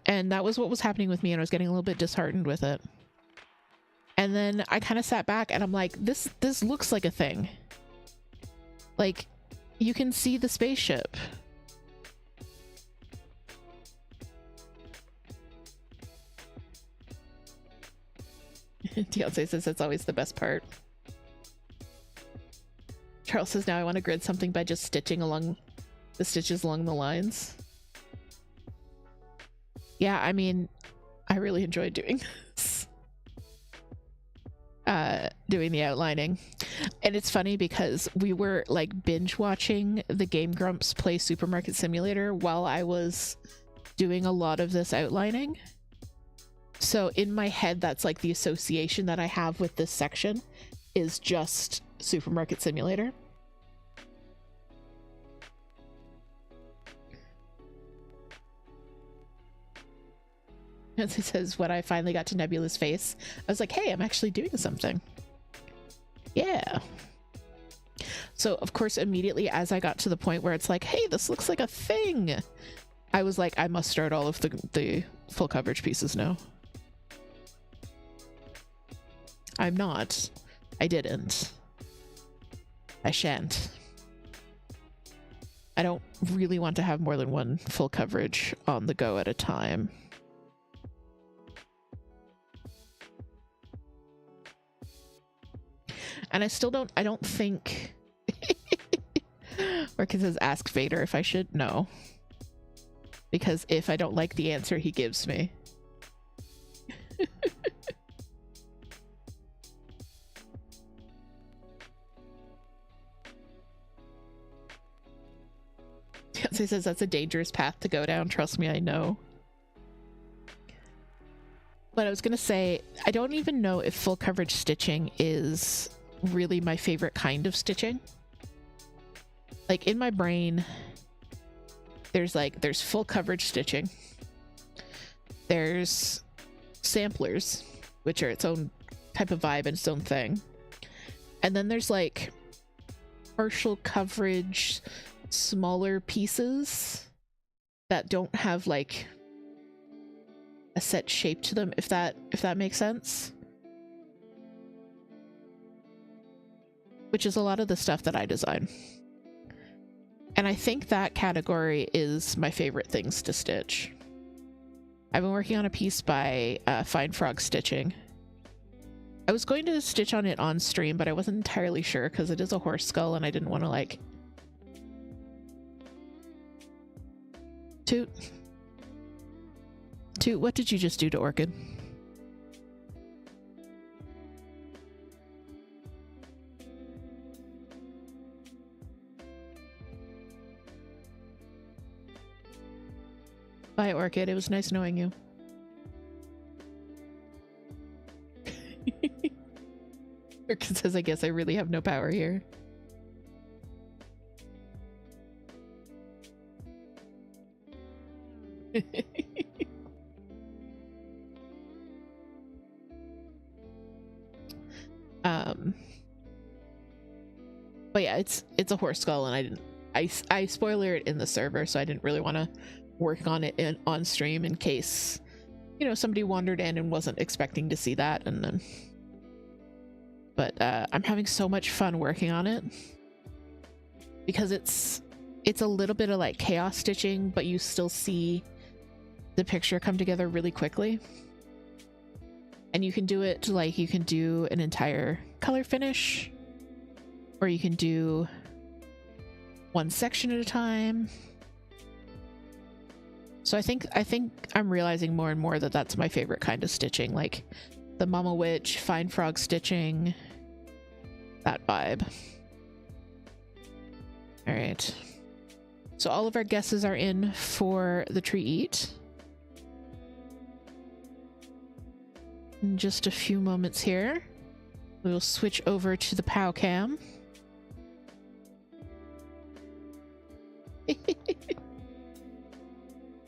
Speaker 1: And that was what was happening with me, and I was getting a little bit disheartened with it. And then I kind of sat back and I'm like, this looks like a thing. Like, you can see the spaceship. Deontay says that's always the best part. Charles says now I want to grid something by just stitching along the stitches along the lines. Yeah, I mean, I really enjoyed doing this. Doing the outlining. And it's funny because we were like binge watching the Game Grumps play Supermarket Simulator while I was doing a lot of this outlining. So in my head, that's like the association that I have with this section is just Supermarket Simulator. As he says, when I finally got to Nebula's face, I was like, hey, I'm actually doing something. Yeah. So of course, immediately as I got to the point where it's like, hey, this looks like a thing, I was like, I must start all of the full coverage pieces now. I'm not. I didn't. I shan't. I don't really want to have more than one full coverage on the go at a time. And I don't think Orchid says ask Vader if I should. No. Because if I don't like the answer he gives me. He says that's a dangerous path to go down. Trust me, I know. But I was gonna say, I don't even know if full coverage stitching is really my favorite kind of stitching. Like in my brain, there's full coverage stitching. There's samplers, which are its own type of vibe and its own thing. And then there's like partial coverage, smaller pieces that don't have like a set shape to them, if that makes sense. Which is a lot of the stuff that I design. And I think that category is my favorite things to stitch. I've been working on a piece by Fine Frog Stitching. I was going to stitch on it on stream, but I wasn't entirely sure because it is a horse skull and I didn't want to like... Toot, what did you just do to Orchid? Bye, Orchid. It was nice knowing you. Orchid says, I guess I really have no power here. But yeah, it's a horse skull, and I spoiler it in the server, so I didn't really want to work on it on stream in case, you know, somebody wandered in and wasn't expecting to see that. And then, but I'm having so much fun working on it because it's a little bit of like chaos stitching, but you still see the picture come together really quickly. And you can do it like, you can do an entire color finish, or you can do one section at a time. So I think I'm realizing more and more that that's my favorite kind of stitching, like the Mama Witch, Fine Frog stitching, that vibe. All right. So all of our guesses are in for the tree eat. In just a few moments here, we will switch over to the POW cam.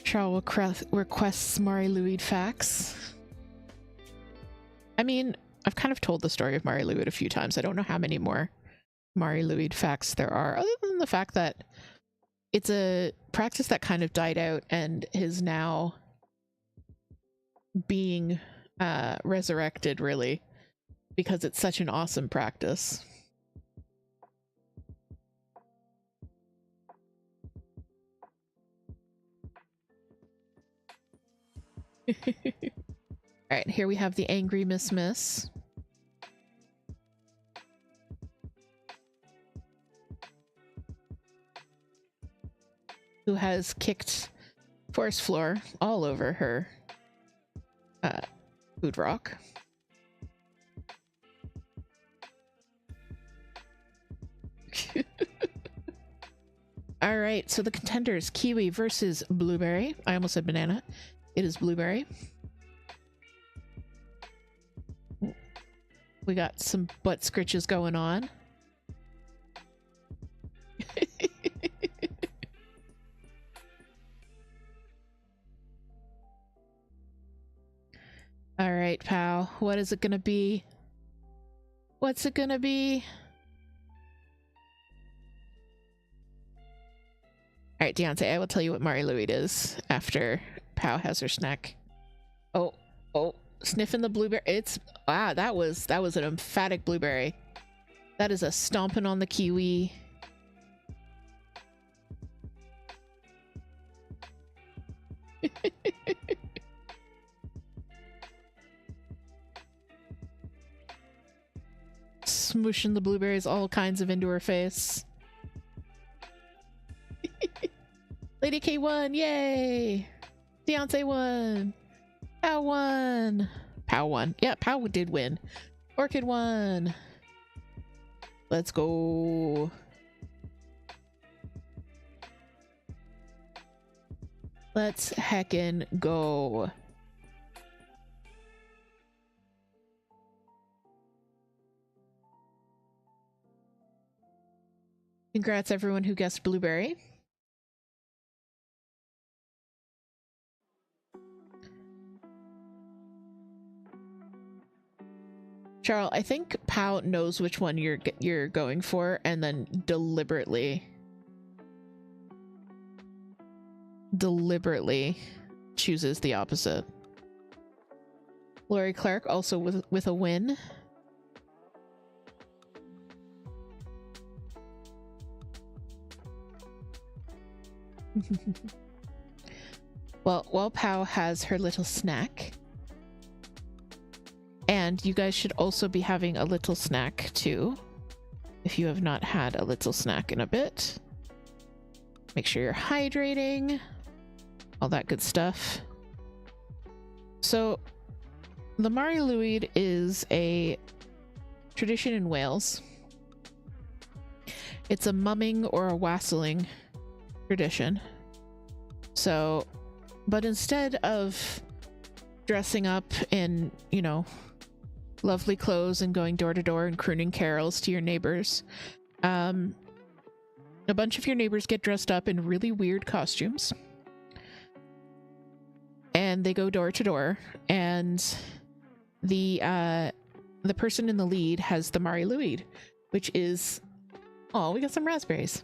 Speaker 1: Charles requests Mari Louid facts. I mean, I've kind of told the story of Mari Louid a few times. I don't know how many more Mari Louid facts there are, other than the fact that it's a practice that kind of died out and is now being resurrected, really, because it's such an awesome practice. All right, here we have the angry Miss, who has kicked forest floor all over her food rock. All right, so the contenders: kiwi versus blueberry. I almost said banana. It is blueberry. We got some butt scritches going on. All right, pal. What is it gonna be? What's it gonna be? All right, Deontay, I will tell you what Mari Louid is after Pow has her snack. Oh, sniffing the blueberry. It's, wow, that was an emphatic blueberry. That is a stomping on the kiwi. Smooshing the blueberries all kinds of into her face. Lady K won, yay! Deontay won! Pow won! Pow won. Yeah, Pow did win. Orchid won! Let's go! Let's heckin' go! Congrats everyone who guessed blueberry. Charles, I think Pow knows which one you're going for, and then deliberately chooses the opposite. Lori Clark also with a win. Well, while Pow has her little snack, and you guys should also be having a little snack too, if you have not had a little snack in a bit. Make sure you're hydrating, all that good stuff. So the Mari Louid is a tradition in Wales. It's a mumming or a wassailing tradition. So, but instead of dressing up in, you know, lovely clothes and going door to door and crooning carols to your neighbors, a bunch of your neighbors get dressed up in really weird costumes, and they go door to door, and the the person in the lead has the Mariluid, which is, oh, we got some raspberries.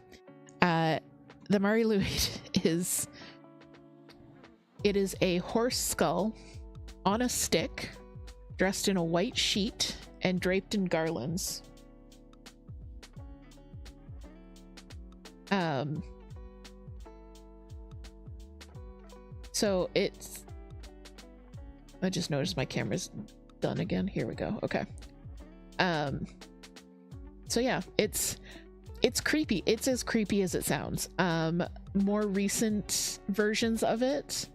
Speaker 1: The Mariluid is, it is a horse skull on a stick, dressed in a white sheet and draped in garlands. So it's, I just noticed my camera's done again. Here we go. Okay. So yeah, it's creepy. It's as creepy as it sounds. More recent versions of it,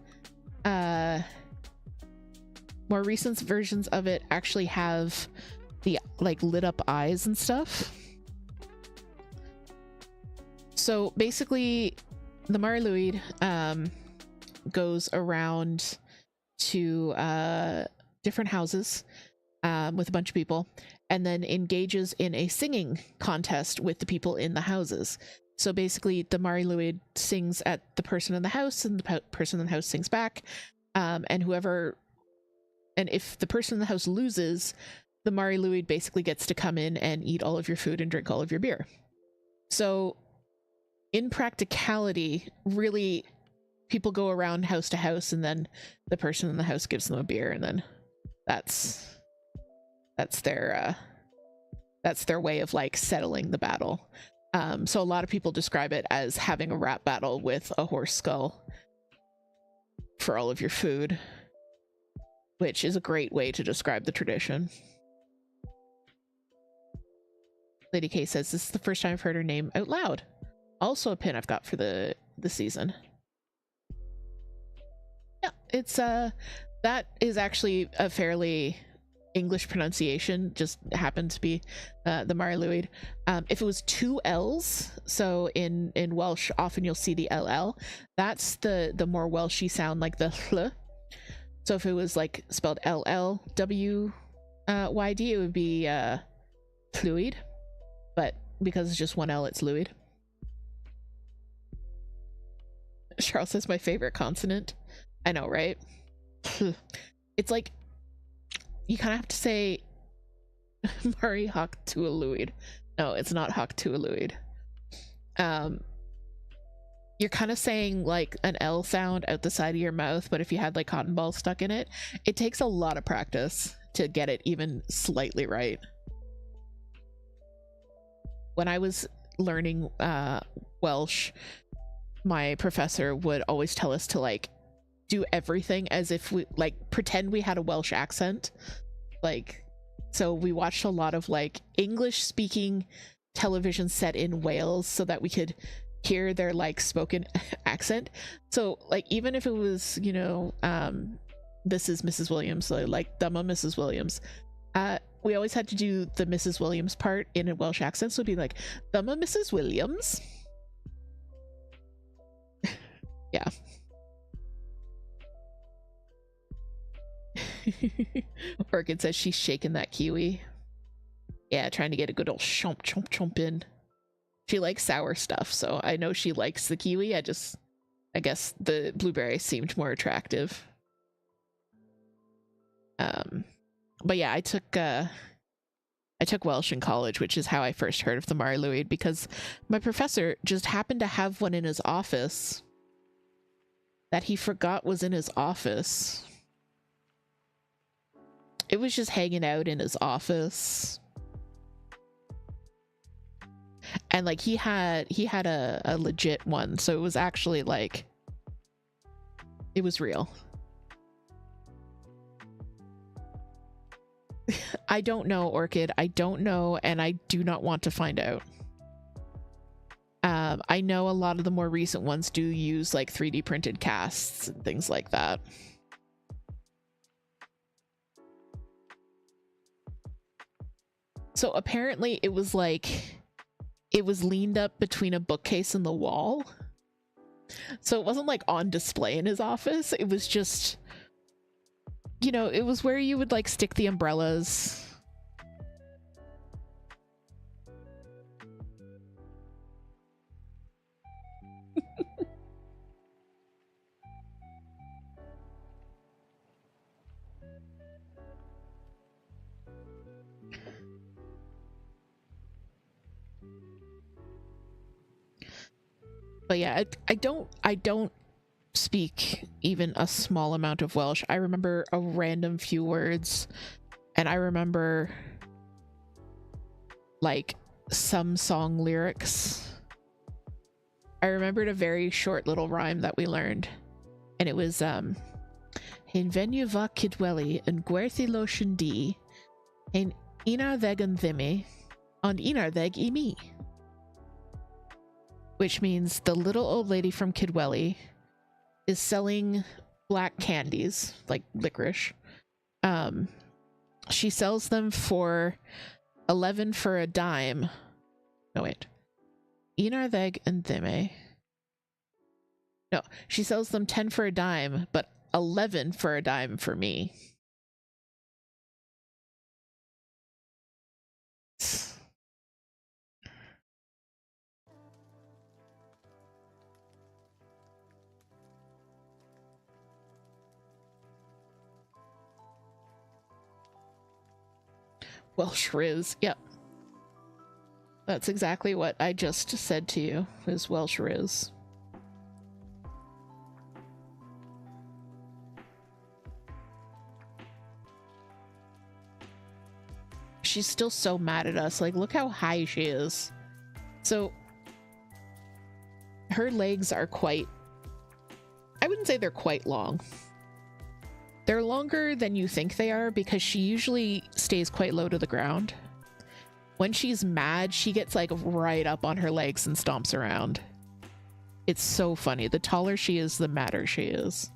Speaker 1: actually have the like lit up eyes and stuff. So basically the Mariluid goes around to different houses with a bunch of people, and then engages in a singing contest with the people in the houses. So basically the Mariluid sings at the person in the house, and the person in the house sings back, and if the person in the house loses, the Mariluid basically gets to come in and eat all of your food and drink all of your beer. So in practicality, really, people go around house to house, and then the person in the house gives them a beer, and then that's their way of like settling the battle. So a lot of people describe it as having a rap battle with a horse skull for all of your food, which is a great way to describe the tradition. Lady K says, this is the first time I've heard her name out loud. Also a pin I've got for the season. Yeah, it's that is actually a fairly English pronunciation, just happened to be the Mariluid. If it was two L's, so in Welsh often you'll see the LL, that's the more Welshy sound, like the hl. So if it was like spelled LLWYD, it would be fluid, but because it's just one L, it's Luid. Charles says my favorite consonant. I know, right? It's like you kind of have to say Mari Hawk to a Luid. No, it's not Hawk to a Luid. You're kind of saying like an L sound out the side of your mouth, but if you had like cotton balls stuck in it, it takes a lot of practice to get it even slightly right. When I was learning Welsh, my professor would always tell us to like do everything as if we like pretend we had a Welsh accent. Like, so we watched a lot of like English speaking television set in Wales so that we could hear their like spoken accent. So like even if it was, you know, this is Mrs. Williams, so like Dumma Mrs. Williams, we always had to do the Mrs. Williams part in a Welsh accent, so it'd be like Dumma Mrs. Williams. Yeah. Orchid says she's shaking that kiwi. Yeah, trying to get a good old chomp chomp chomp in. She likes sour stuff, so I know she likes the kiwi. I guess the blueberry seemed more attractive. But yeah, I took Welsh in college, which is how I first heard of the Mariluid, because my professor just happened to have one in his office that he forgot was in his office. It was just hanging out in his office. And like he had a legit one, so it was actually like it was real. I don't know, Orchid. I don't know, and I do not want to find out. I know a lot of the more recent ones do use like 3D printed casts and things like that. So apparently it was like, it was leaned up between a bookcase and the wall. So it wasn't like on display in his office. It was just, you know, it was where you would like stick the umbrellas. But yeah, I don't speak even a small amount of Welsh. I remember a random few words, and I remember like some song lyrics. I remembered a very short little rhyme that we learned, and it was Hein venue va kidweli and gwerthu lotion di, hein inar ddeg yn dhimi, ond inar ddeg I mi. Which means the little old lady from Kidwelly is selling black candies, like licorice. She sells them for 11 for a dime. No, wait. Inar ddeg yn dhimi. No, she sells them 10 for a dime, but 11 for a dime for me. Welsh Riz. Yep. That's exactly what I just said to you, is Welsh Riz. She's still so mad at us. Like, look how high she is. So, her legs are quite... I wouldn't say they're quite long. They're longer than you think they are because she usually stays quite low to the ground. When she's mad, she gets like right up on her legs and stomps around. It's so funny. The taller she is, the madder she is.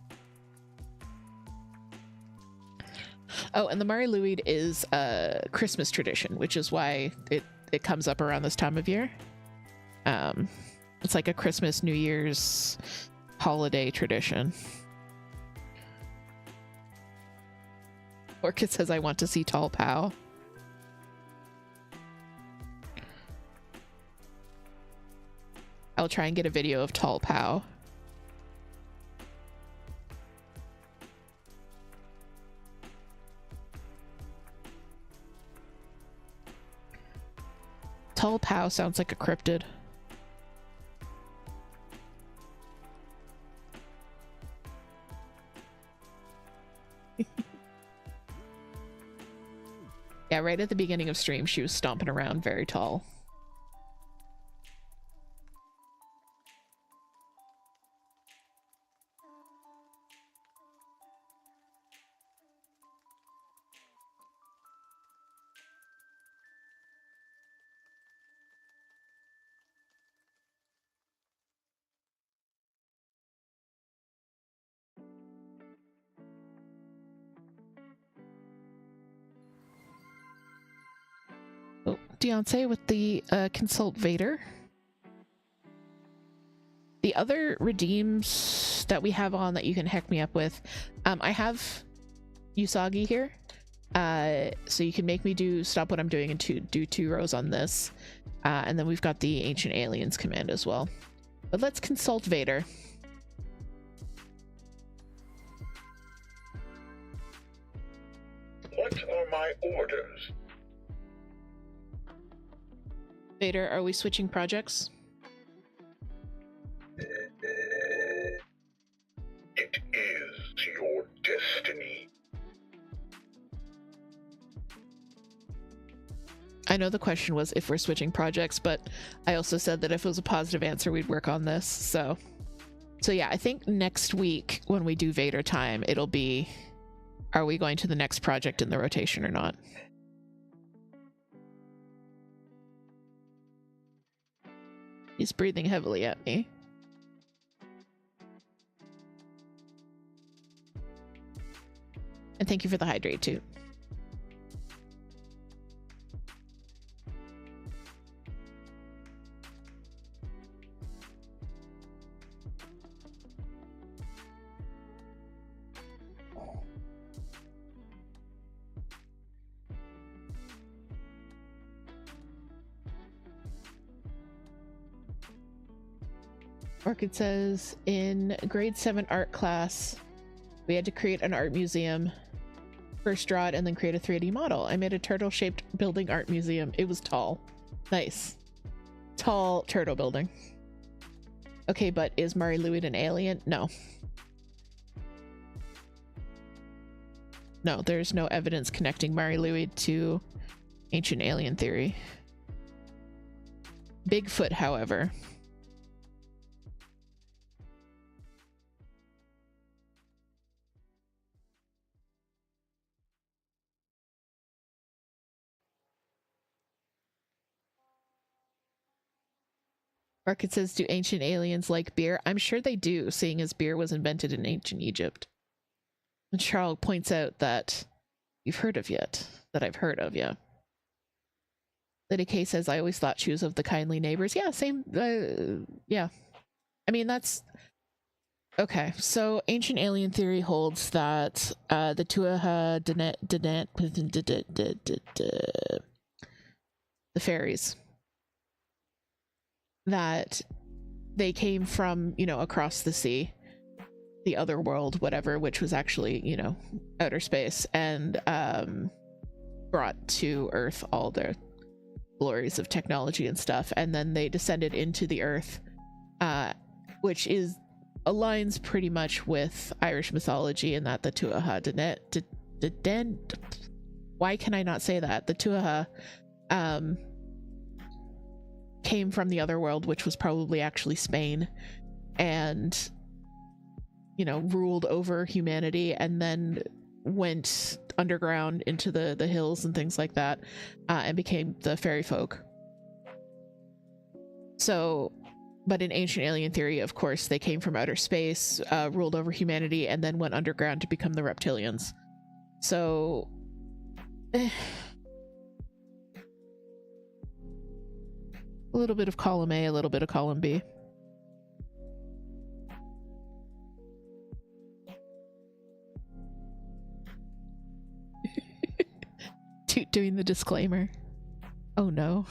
Speaker 1: Oh, and the Mari Lwyd is a Christmas tradition, which is why it comes up around this time of year. It's like a Christmas, New Year's holiday tradition. Orchid says, I want to see Tall Pow. I'll try and get a video of Tall Pow. Tall Pow sounds like a cryptid. Yeah, right at the beginning of stream, she was stomping around very tall. Beyonce with the consult VADER. The other redeems that we have on that you can heck me up with, I have Usagi here, so you can make me stop what I'm doing and do 2 rows on this, and then we've got the Ancient Aliens command as well. But let's consult VADER.
Speaker 2: What are my orders?
Speaker 1: VADER, are we switching projects?
Speaker 2: It is your destiny.
Speaker 1: I know the question was if we're switching projects, but I also said that if it was a positive answer, we'd work on this. So yeah, I think next week when we do VADER time, it'll be, are we going to the next project in the rotation or not? He's breathing heavily at me. And thank you for the hydrate too. Orchid says, in grade 7 art class, we had to create an art museum. First draw it and then create a 3D model. I made a turtle-shaped building art museum. It was tall. Nice. Tall turtle building. Okay, but is Mari Lwyd an alien? No. No, there's no evidence connecting Mari Lwyd to ancient alien theory. Bigfoot, however. Market says, do ancient aliens like beer? I'm sure they do, seeing as beer was invented in ancient Egypt. And Charles points out that you've heard of yet, that I've heard of, yeah. Lady K says, I always thought she was of the kindly neighbors. Yeah, same, yeah. I mean, that's... Okay, so ancient alien theory holds that the Tuatha the fairies, that they came from, you know, across the sea, the other world, whatever, which was actually, you know, outer space, and brought to Earth all their glories of technology and stuff, and then they descended into the Earth, which aligns pretty much with Irish mythology, in that the Tuatha why can I not say that? The Tuatha came from the other world, which was probably actually Spain, and, you know, ruled over humanity, and then went underground into the hills and things like that, and became the fairy folk. So, but in ancient alien theory, of course, they came from outer space, ruled over humanity, and then went underground to become the reptilians. So a little bit of column A, a little bit of column B. Toot doing the disclaimer. Oh no.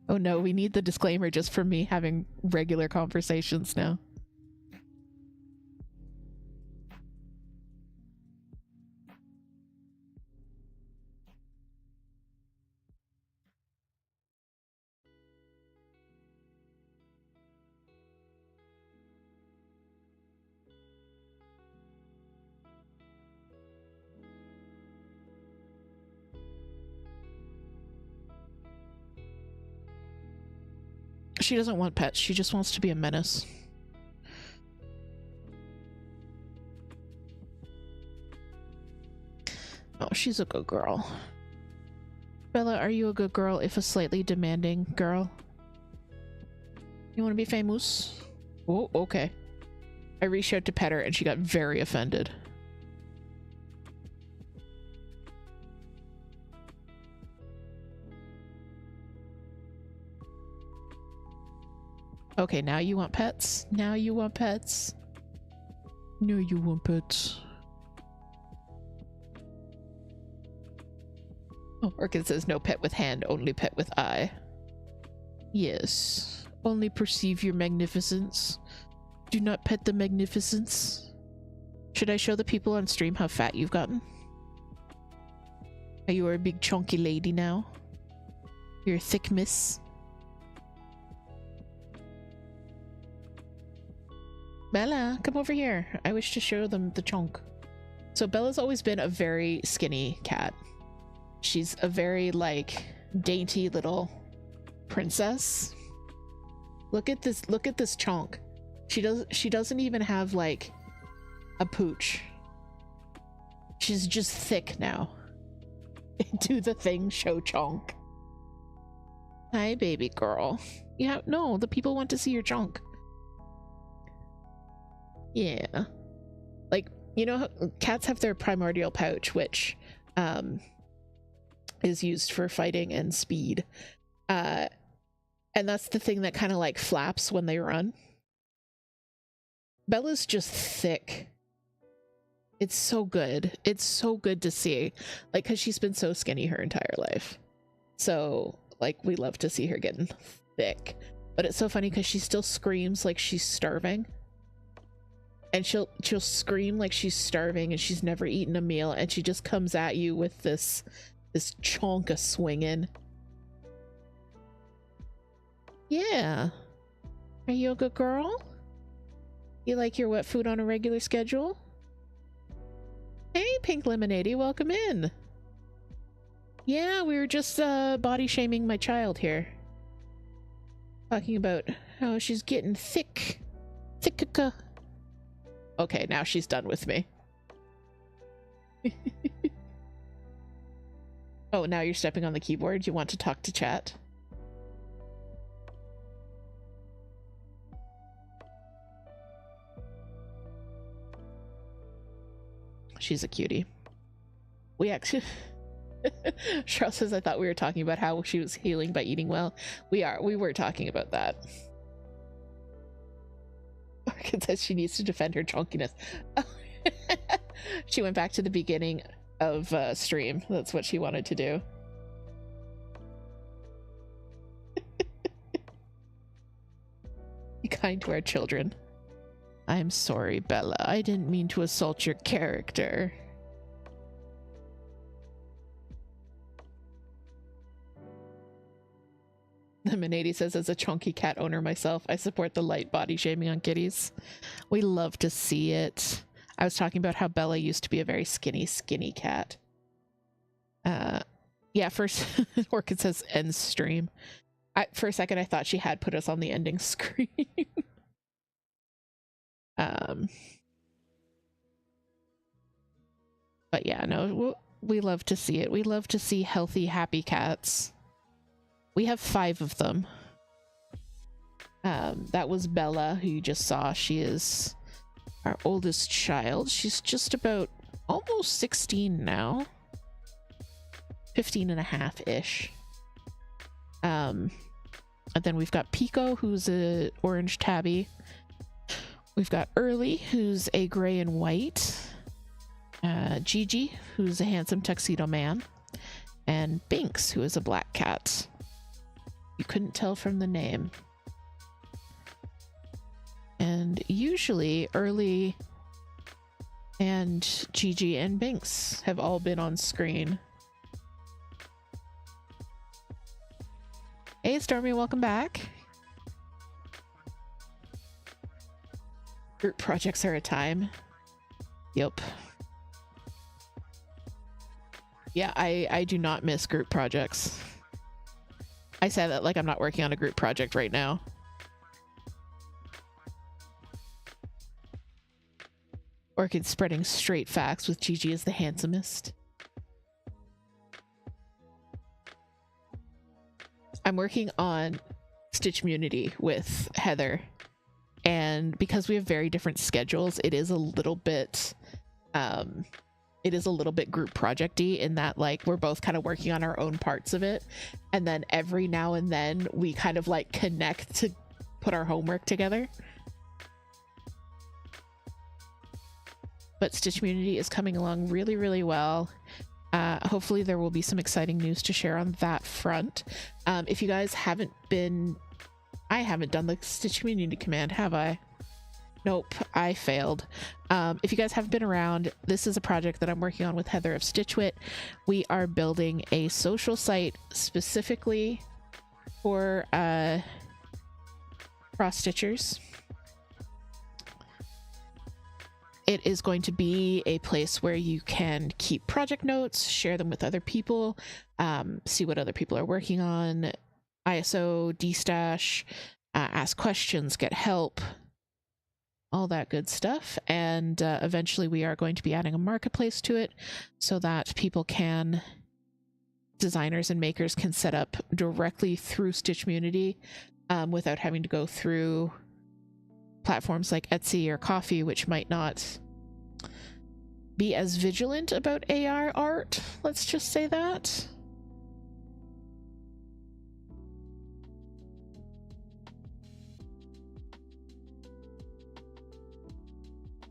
Speaker 1: Oh no, we need the disclaimer just for me having regular conversations now. She doesn't want pets, she just wants to be a menace. Oh, she's a good girl. Bella, are you a good girl if a slightly demanding girl? You want to be famous? Oh, okay. I reached out to pet her and she got very offended. Okay, now you want pets? Now you want pets? No, you want pets. Oh, Orchid says no pet with hand, only pet with eye. Yes. Only perceive your magnificence. Do not pet the magnificence. Should I show the people on stream how fat you've gotten? Are you a big chunky lady now? You're a thick miss. Bella, come over here. I wish to show them the chunk. So Bella's always been a very skinny cat. She's a very, like, dainty little princess. Look at this chunk. She doesn't even have, like, a pooch. She's just thick now. Do the thing, show chunk. Hi, baby girl. Yeah, no, the people want to see your chunk. Yeah. Like, you know how cats have their primordial pouch, which is used for fighting and speed. And that's the thing that kind of like flaps when they run. Bella's just thick. It's so good. It's so good to see. Like, because she's been so skinny her entire life. So, like, we love to see her getting thick. But it's so funny because she still screams like she's starving. And she'll scream like she's starving and she's never eaten a meal, and she just comes at you with this chunk of swinging. Yeah. Are you a good girl? You like your wet food on a regular schedule? Hey, Pink Lemonade, welcome in. Yeah, we were just body shaming my child here. Talking about how she's getting thick. Thick. Okay, now she's done with me. Oh, now you're stepping on the keyboard. You want to talk to chat? She's a cutie. We actually... Charles says, I thought we were talking about how she was healing by eating well. We were talking about that. Orchid says she needs to defend her chunkiness. She went back to the beginning of stream. That's what she wanted to do. Be kind to our children. I'm sorry, Bella. I didn't mean to assault your character. Lemonade says, as a chunky cat owner myself, I support the light body shaming on kitties. We love to see it. I was talking about how Bella used to be a very skinny cat. Yeah, first, Orchid says end stream. For a second, I thought she had put us on the ending screen. But yeah, no, we love to see it. We love to see healthy, happy cats. We have 5 of them. That was Bella, who you just saw. She is our oldest child. She's just about almost 16 now. 15 and a half-ish. And then we've got Pico, who's a orange tabby. We've got Early, who's a gray and white. Gigi, who's a handsome tuxedo man. And Binks, who is a black cat. You couldn't tell from the name. And usually Early and Gigi and Binks have all been on screen. Hey Stormy, welcome back. Group projects are a time. Yup. Yeah, I do not miss group projects. I say that like I'm not working on a group project right now. Orchid spreading straight facts with Gigi as the handsomest. I'm working on Stitchmunity with Heather, and because we have very different schedules, it is a little bit group project-y in that like we're both kind of working on our own parts of it, and then every now and then we kind of like connect to put our homework together. But Stitchmunity is coming along really, really well. Hopefully there will be some exciting news to share on that front. If you guys haven't been... I haven't done the Stitchmunity command, have I? Nope, I failed. If you guys haven't been around, this is a project that I'm working on with Heather of Stitchwit. We are building a social site specifically for cross-stitchers. It is going to be a place where you can keep project notes, share them with other people, see what other people are working on, ISO, destash, ask questions, get help, all that good stuff. And eventually we are going to be adding a marketplace to it so that people can, designers and makers can set up directly through Stitchmunity without having to go through platforms like Etsy or Ko-fi, which might not be as vigilant about AR art. Let's just say that.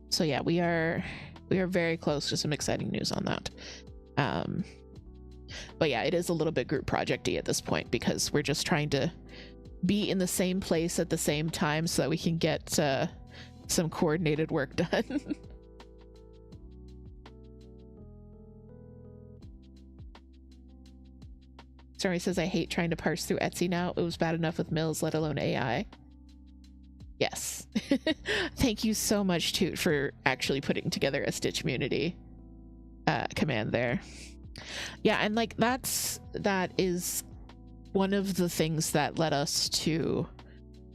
Speaker 1: So yeah, we are very close to some exciting news on that. But yeah, it is a little bit group project-y at this point because we're just trying to be in the same place at the same time so that we can get some coordinated work done. Stormy says, I hate trying to parse through Etsy now. It was bad enough with Mills, let alone AI. Yes. Thank you so much, Toot, for actually putting together a Stitch Community command there. Yeah, and like that is one of the things that led us to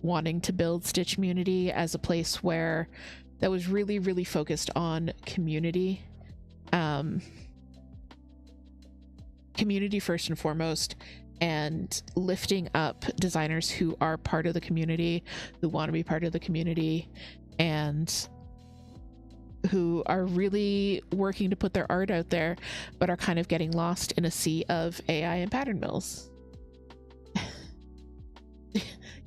Speaker 1: wanting to build Stitch Community as a place where that was really, really focused on community. Community first and foremost, and lifting up designers who are part of the community, who want to be part of the community, and who are really working to put their art out there, but are kind of getting lost in a sea of AI and pattern mills.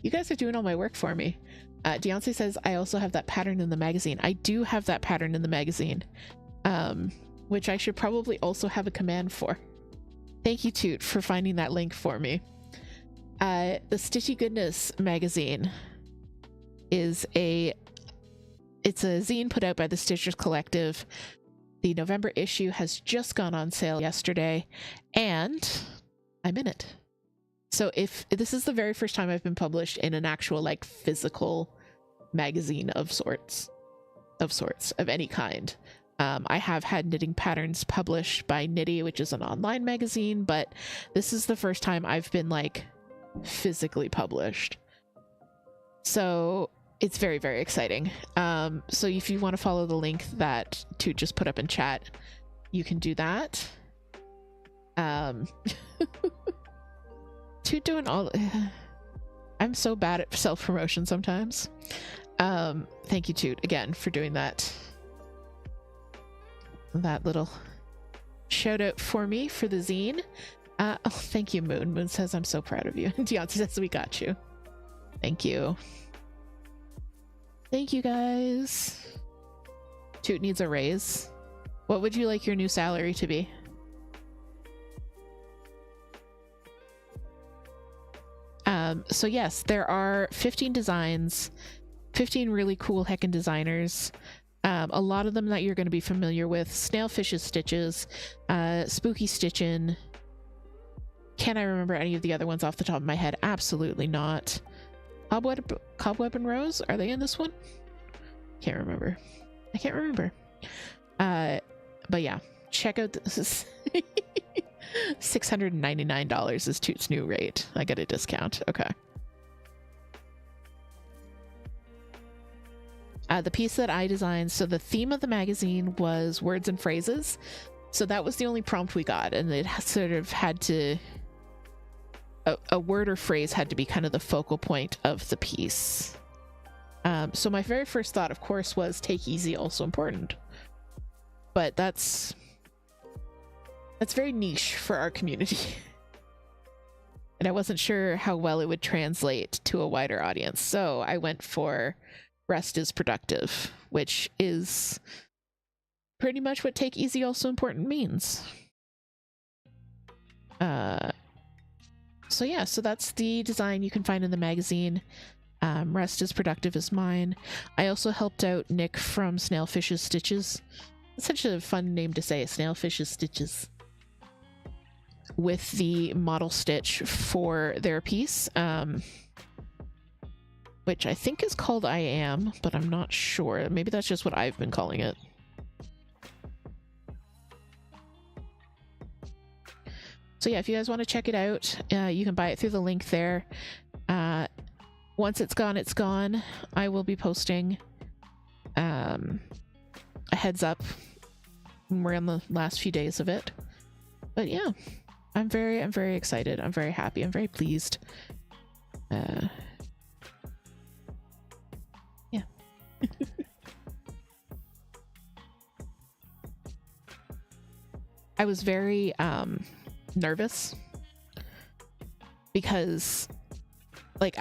Speaker 1: You guys are doing all my work for me. Deontay says, I also have that pattern in the magazine. I do have that pattern in the magazine, which I should probably also have a command for. Thank you, Toot, for finding that link for me. The Stitchy Goodness magazine is it's a zine put out by the Stitchers Collective. The November issue has just gone on sale yesterday, and I'm in it. So if this is the very first time I've been published in an actual like physical magazine of any kind. I have had knitting patterns published by Knitty, which is an online magazine, but this is the first time I've been like physically published. So it's very, very exciting. So if you want to follow the link that Toot just put up in chat, you can do that. Toot doing all... I'm so bad at self-promotion sometimes. Thank you, Toot, again, for doing that little shout out for me for the zine. Oh, thank you, Moon. Moon says, I'm so proud of you. Deontay says, we got you. Thank you. Thank you, guys. Toot needs a raise. What would you like your new salary to be? So yes, there are 15 designs, 15 really cool heckin' designers. A lot of them that you're going to be familiar with. Snailfish's Stitches, Spooky Stitchin'. Can I remember any of the other ones off the top of my head? Absolutely not. Cobweb and Rose? Are they in this one? Can't remember. I can't remember. But yeah, check out this. $699 is Toot's new rate. I get a discount. Okay. The piece that I designed, so the theme of the magazine was words and phrases. So that was the only prompt we got, and it sort of had to... A word or phrase had to be kind of the focal point of the piece. So my very first thought, of course, was take easy, also important. But that's very niche for our community. And I wasn't sure how well it would translate to a wider audience. So I went for rest is productive, which is pretty much what take easy, also important means. So yeah, so that's the design you can find in the magazine. Rest is productive is mine. I also helped out Nick from Snailfish's Stitches. It's such a fun name to say, Snailfish's Stitches. With the model stitch for their piece, which I think is called I Am, but I'm not sure. Maybe that's just what I've been calling it. So yeah, if you guys want to check it out, you can buy it through the link there. Once it's gone, it's gone. I will be posting a heads up when we're in the last few days of it. But yeah, I'm very excited. I'm very happy. I'm very pleased. Yeah. I was very nervous because like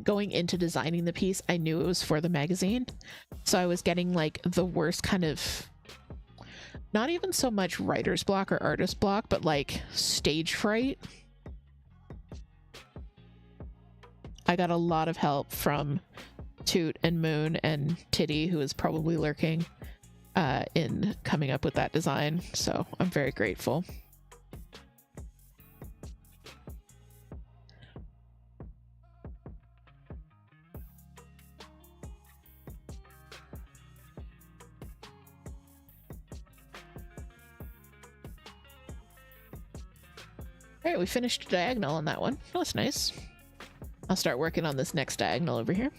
Speaker 1: going into designing the piece, I knew it was for the magazine, so I was getting like the worst kind of, not even so much writer's block or artist block, but like stage fright. I got a lot of help from Toot and Moon and Titty, who is probably lurking, in coming up with that design, so I'm very grateful. All right, we finished a diagonal on that one. That's nice. I'll start working on this next diagonal over here.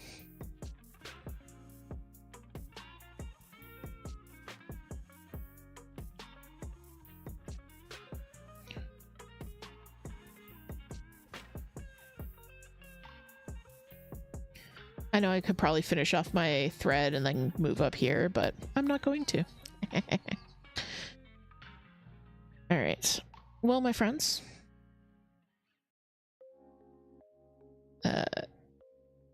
Speaker 1: I know I could probably finish off my thread and then move up here, but I'm not going to. All right. Well, my friends,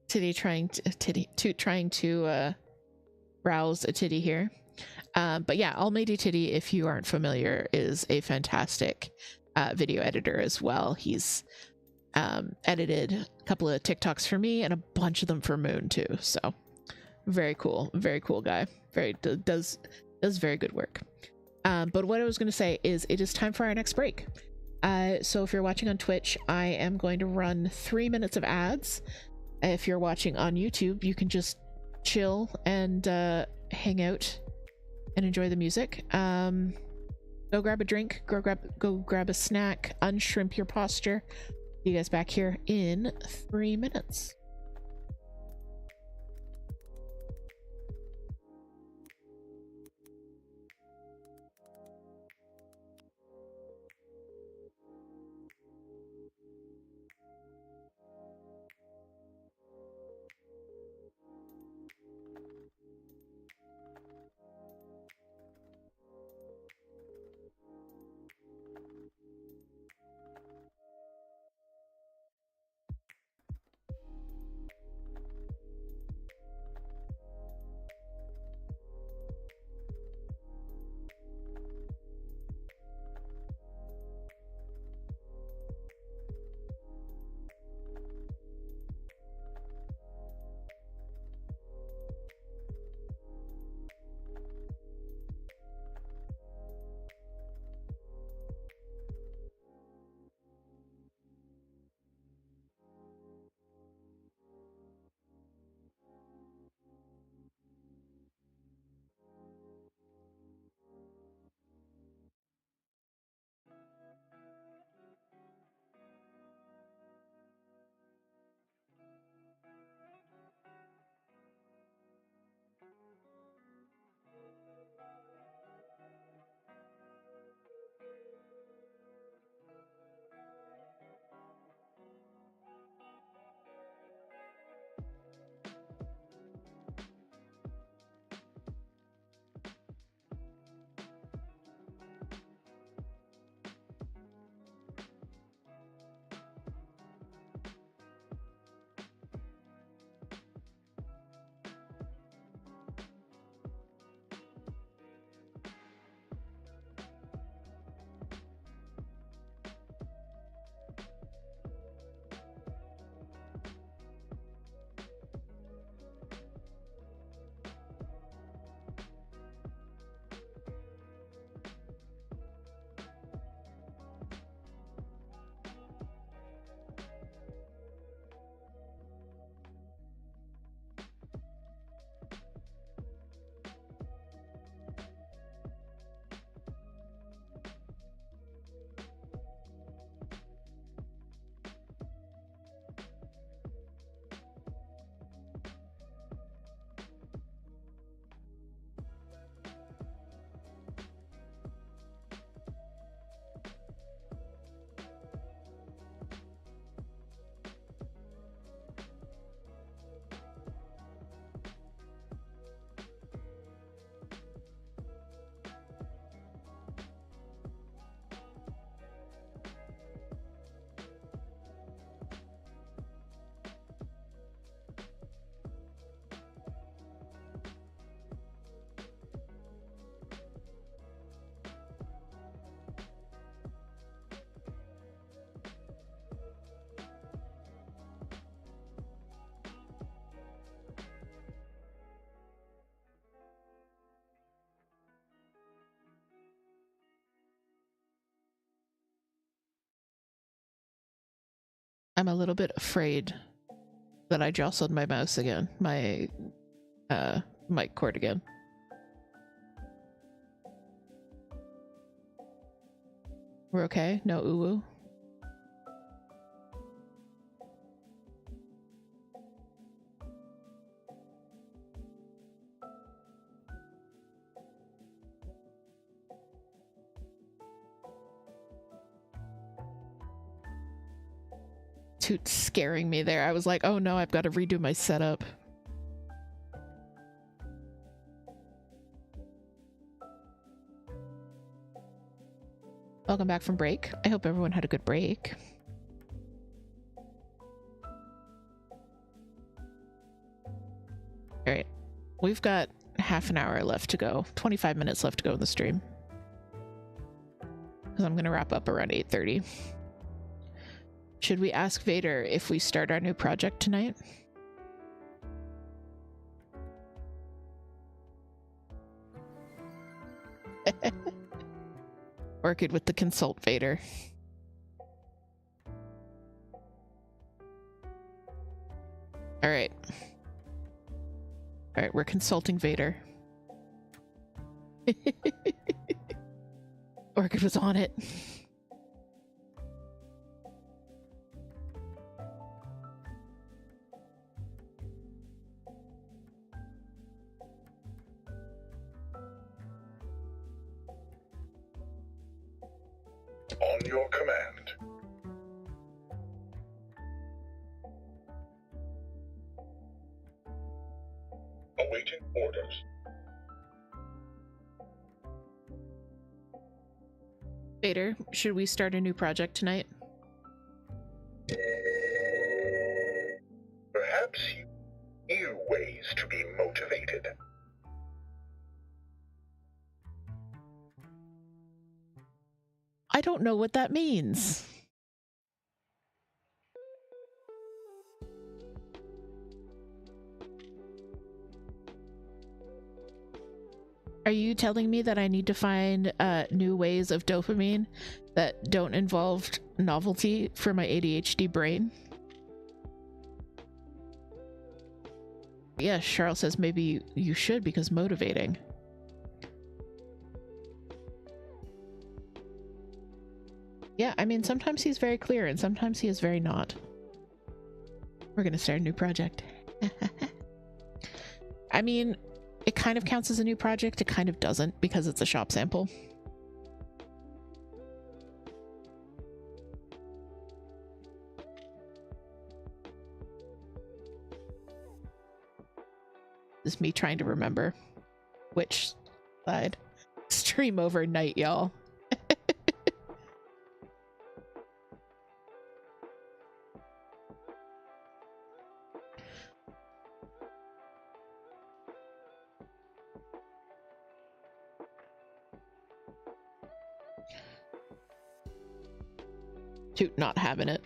Speaker 1: Toot trying to browse a titty here. But yeah, Almighty Titty, if you aren't familiar, is a fantastic video editor as well. He's edited a couple of TikToks for me and a bunch of them for Moon too. So very cool guy. Does very good work. But what I was going to say is it is time for our next break. So if you're watching on Twitch, I am going to run 3 minutes of ads. If you're watching on YouTube, you can just chill and hang out and enjoy the music. Go grab a drink, go grab a snack, unshrimp your posture. See you guys back here in 3 minutes. I'm a little bit afraid that I jostled my mouse again, my mic cord again. We're okay? No uwu? Toot scaring me there. I was like, oh no, I've got to redo my setup. Welcome back from break. I hope everyone had a good break. All right, we've got half an hour left to go, 25 minutes left to go in the stream. Because I'm going to wrap up around 8:30. Should we ask Vader if we start our new project tonight? Orchid with the consult Vader. All right. All right, we're consulting Vader. Orchid was on it.
Speaker 2: On your command. Awaiting orders.
Speaker 1: Vader, should we start a new project tonight?
Speaker 2: Perhaps you new ways to be motivated.
Speaker 1: I don't know what that means. Are you telling me that I need to find new ways of dopamine that don't involve novelty for my ADHD brain? Yes, Charles says maybe you should because motivating. Yeah, I mean, sometimes he's very clear and sometimes he is very not. We're gonna start a new project. I mean, it kind of counts as a new project, it kind of doesn't because it's a shop sample. This is me trying to remember which side. Stream overnight, y'all. Toot not having it.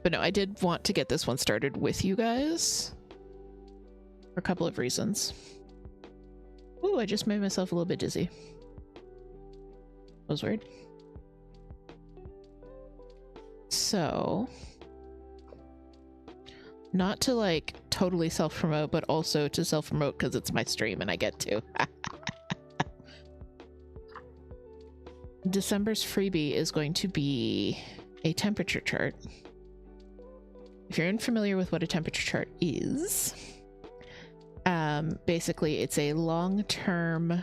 Speaker 1: But no, I did want to get this one started with you guys for a couple of reasons. Ooh, I just made myself a little bit dizzy. That was weird. So, not to like totally self-promote, but also to self-promote because it's my stream and I get to. December's freebie is going to be a temperature chart. If you're unfamiliar with what a temperature chart is, basically it's a long-term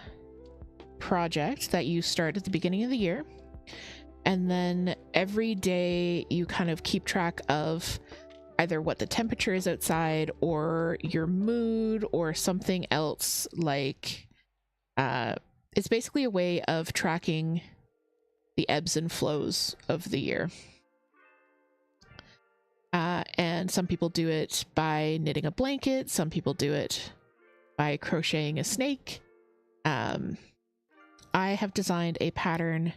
Speaker 1: project that you start at the beginning of the year, and then every day you kind of keep track of either what the temperature is outside or your mood or something else. Like it's basically a way of tracking the ebbs and flows of the year. And some people do it by knitting a blanket, some people do it by crocheting a snake. I have designed a pattern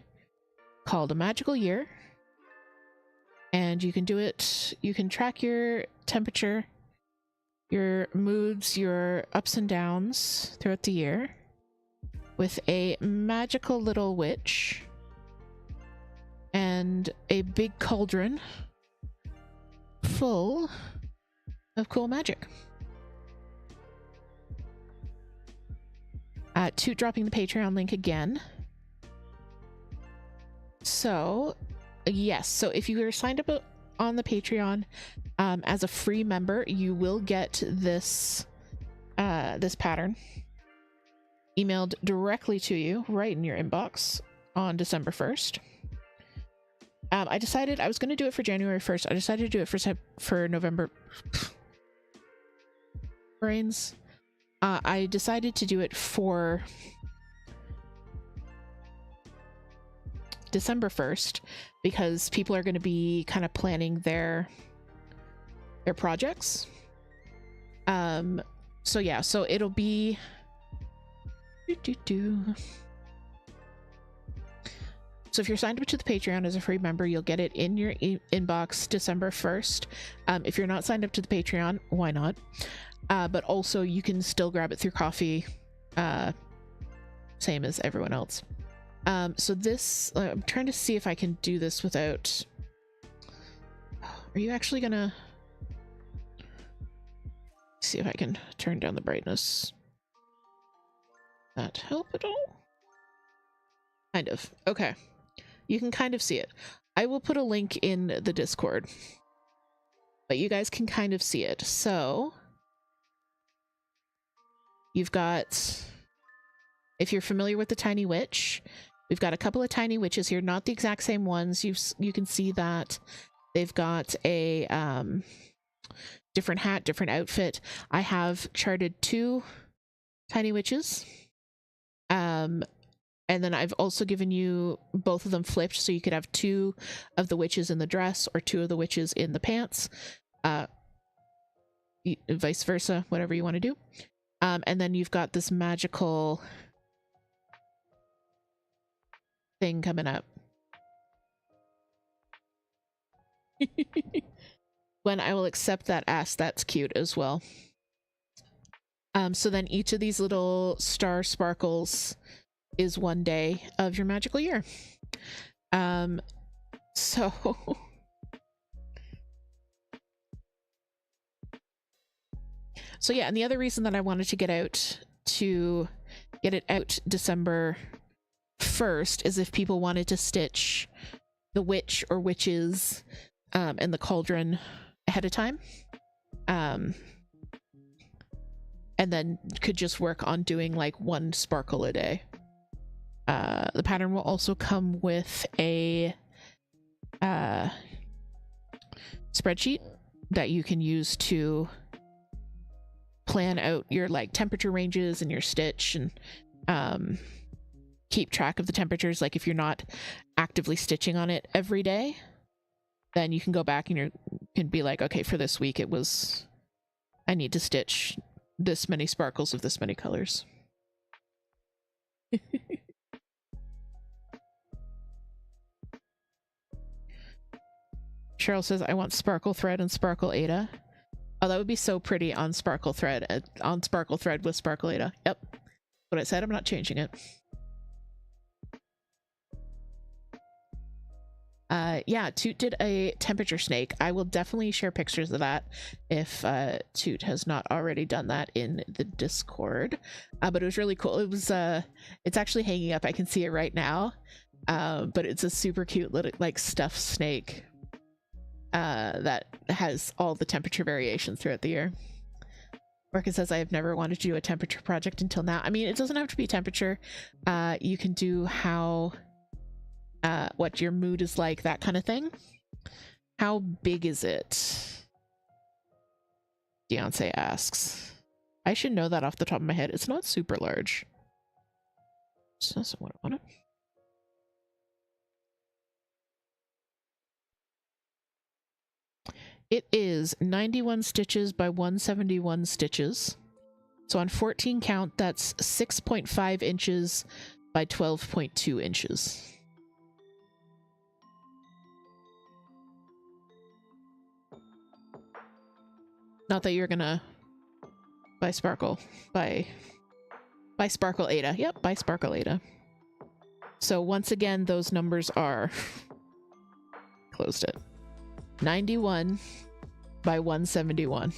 Speaker 1: called a magical year, and you can do it, you can track your temperature, your moods, your ups and downs throughout the year with a magical little witch and a big cauldron full of cool magic. Toot dropping the Patreon link again. So yes, so if you are signed up on the Patreon as a free member, you will get this this pattern emailed directly to you right in your inbox on December 1st. I decided I was going to do it for January 1st. I decided to do it for November. Brains. I decided to do it for December 1st because people are going to be kind of planning their projects. So yeah, so it'll be So if you're signed up to the Patreon as a free member, you'll get it in your inbox December 1st. If you're not signed up to the Patreon, why not? But also you can still grab it through Coffee, same as everyone else. So this, I'm trying to see if I can do this without... Are you actually gonna... See if I can turn down the brightness. That help at all? Kind of. Okay. You can kind of see it. I will put a link in the Discord, but you guys can kind of see it. So you've got, if you're familiar with the Tiny Witch, we've got a couple of Tiny Witches here, not the exact same ones. You can see that they've got a different hat, different outfit. I have charted 2 Tiny Witches. And then I've also given you both of them flipped, so you could have 2 of the witches in the dress or 2 of the witches in the pants. Vice versa, whatever you want to do. And then you've got this magical thing coming up. When I will accept that ask, that's cute as well. So then each of these little star sparkles is 1 day of your magical year. So yeah, and the other reason that I wanted to get it out December 1st is if people wanted to stitch the witch or witches and the cauldron ahead of time, and then could just work on doing like 1 sparkle a day. The pattern will also come with a spreadsheet that you can use to plan out your like temperature ranges and your stitch, and keep track of the temperatures. Like if you're not actively stitching on it every day, then you can go back and you can be like, okay, for this week I need to stitch this many sparkles of this many colors. Cheryl says, I want sparkle thread and sparkle Ada. Oh, that would be so pretty on sparkle thread, with sparkle Ada. Yep. What I said, I'm not changing it. Yeah, Toot did a temperature snake. I will definitely share pictures of that if Toot has not already done that in the Discord. But it was really cool. It was it's actually hanging up. I can see it right now. But it's a super cute little like stuffed snake that has all the temperature variations throughout the year. Orca says, I have never wanted to do a temperature project until now. I mean, it doesn't have to be temperature. You can do how what your mood is like, that kind of thing. How big is it? Beyonce asks. I should know that off the top of my head. It's not super large. So that's what I wanted. It is 91 stitches by 171 stitches. So on 14 count, that's 6.5 inches by 12.2 inches. Not that you're gonna buy Sparkle. Buy Sparkle Ada. Yep, buy Sparkle Ada. So once again, those numbers are... Closed it. 91 by 171.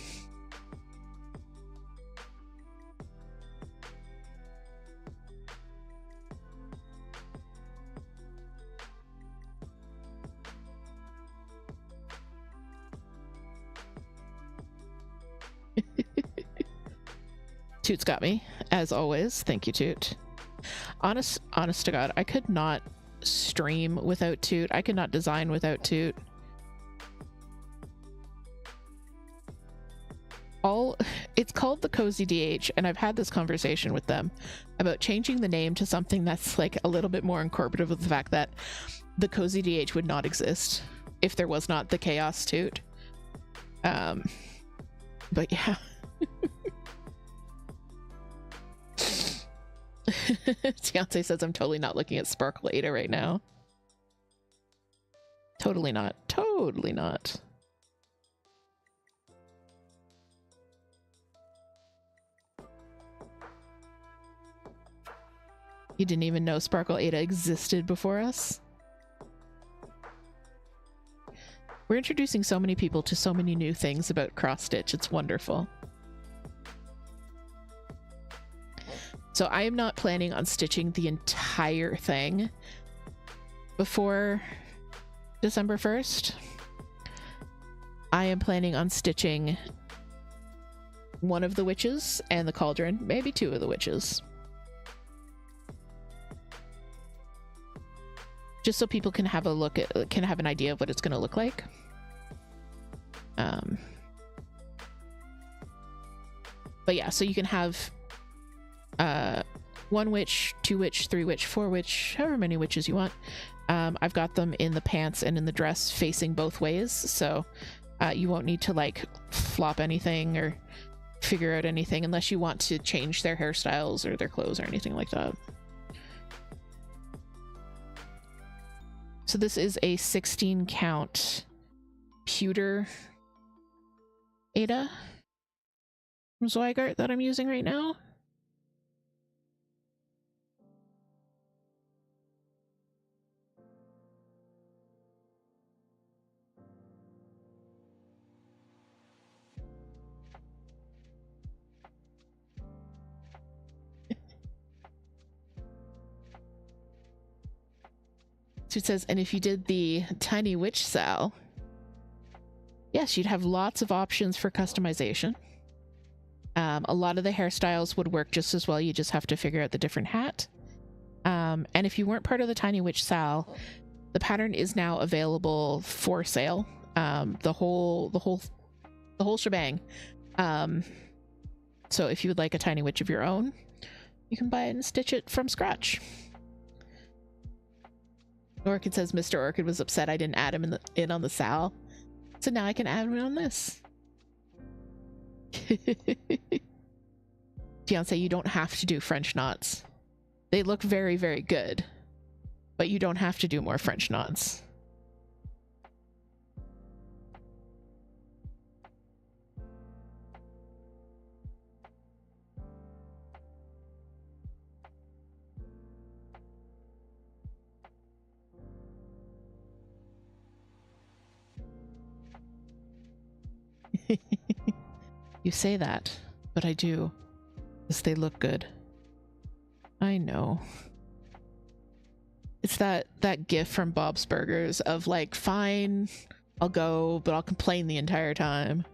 Speaker 1: Toot's got me, as always. Thank you, Toot. Honest to God, I could not stream without Toot. I could not design without Toot. It's called the Cozy DH, and I've had this conversation with them about changing the name to something that's like a little bit more incorporative of the fact that the Cozy DH would not exist if there was not the Chaos Toot. But yeah. Fiance says I'm totally not looking at Sparkle Ada right now. Totally not. Totally not. You didn't even know Sparkle Ada existed before us? We're introducing so many people to so many new things about cross stitch. It's wonderful. So I am not planning on stitching the entire thing before December 1st. I am planning on stitching one of the witches and the cauldron, maybe two of the witches. Just so people can have a look at, can have an idea of what it's going to look like. But yeah, so you can have one witch, two witch, three witch, four witch, however many witches you want. I've got them in the pants and in the dress facing both ways, so you won't need to like flop anything or figure out anything unless you want to change their hairstyles or their clothes or anything like that. So this is a 16 count pewter Ada from Zweigart that I'm using right now. So it says, and if you did the Tiny Witch Sal, yes, you'd have lots of options for customization. A lot of the hairstyles would work just as well. You just have to figure out the different hat. And if you weren't part of the Tiny Witch Sal, the pattern is now available for sale. The whole shebang. So if you would like a Tiny Witch of your own, you can buy it and stitch it from scratch. Orchid says Mr. Orchid was upset I didn't add him in on the Sal. So now I can add him on this. Fiance, you don't have to do French knots. They look very, very good. But you don't have to do more French knots. You say that, but I do, because they look good. I know. It's that gif from Bob's Burgers of like, fine, I'll go, but I'll complain the entire time.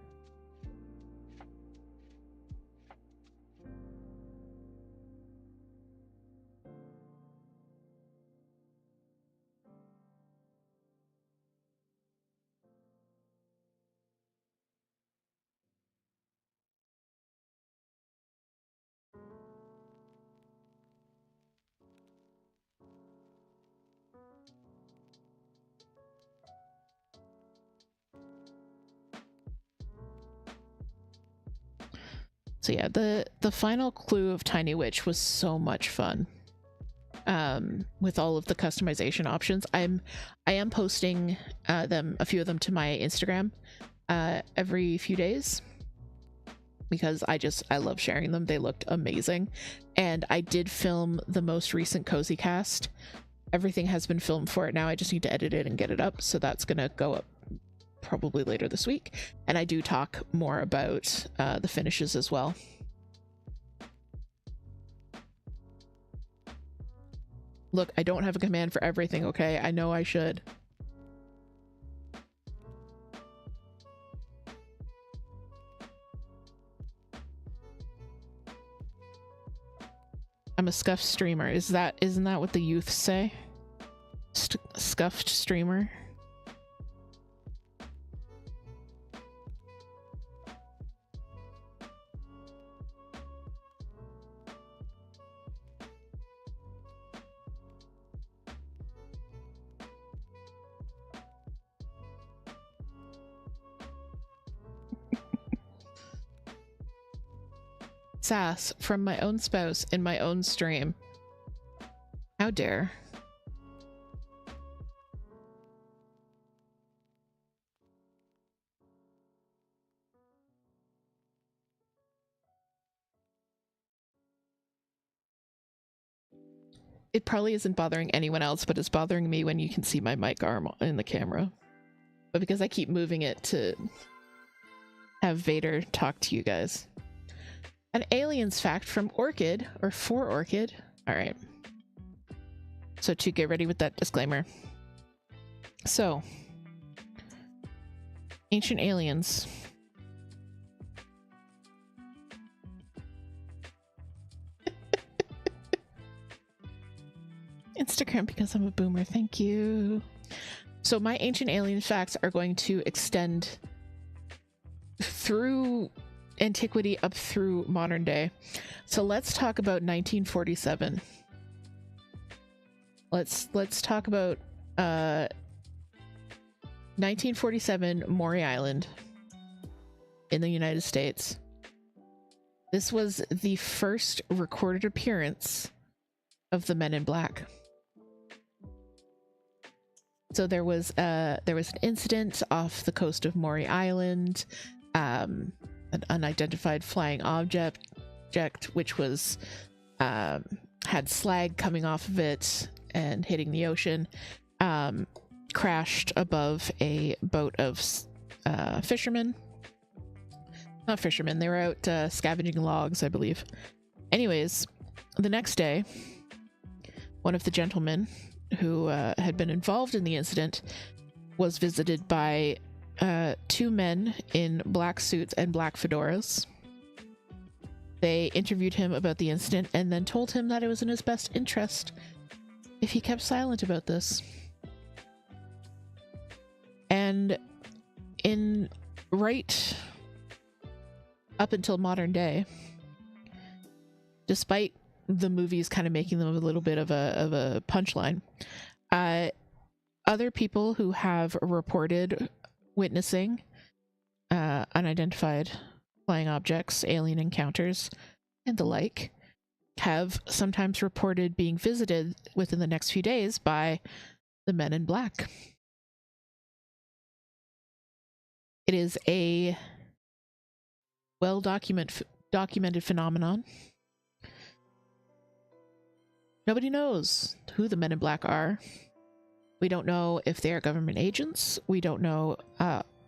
Speaker 1: So yeah, the final clue of Tiny Witch was so much fun. With all of the customization options. I am posting a few of them to my Instagram every few days because I love sharing them. They looked amazing. And I did film the most recent Cozy Cast. Everything has been filmed for it now. I just need to edit it and get it up. So that's gonna go up probably later this week. And I do talk more about the finishes as well. Look, I don't have a command for everything, okay? I know I should. I'm a scuffed streamer. Isn't that what the youth say? Scuffed streamer. Sass from my own spouse in my own stream. How dare. It probably isn't bothering anyone else, but it's bothering me when you can see my mic arm in the camera. But because I keep moving it to have Vader talk to you guys. An aliens fact from Orchid, or for Orchid. Alright. So to get ready with that disclaimer. So, ancient aliens. Instagram because I'm a boomer, thank you. So my ancient alien facts are going to extend through antiquity up through modern day. So let's talk about 1947. Let's talk about 1947 Maury Island in the United States. This was the first recorded appearance of the Men in Black. So there was an incident off the coast of Maury Island, an unidentified flying object which was had slag coming off of it and hitting the ocean, crashed above a boat of fishermen. Not fishermen, they were out scavenging logs, I believe. Anyways, the next day, one of the gentlemen who had been involved in the incident was visited by two men in black suits and black fedoras. They interviewed him about the incident and then told him that it was in his best interest if he kept silent about this. And in right up until modern day, despite the movies kind of making them a little bit of a punchline, other people who have reported witnessing unidentified flying objects, alien encounters, and the like, have sometimes reported being visited within the next few days by the Men in Black. It is a well-documented phenomenon. Nobody knows who the Men in Black are. We don't know if they are government agents. We don't know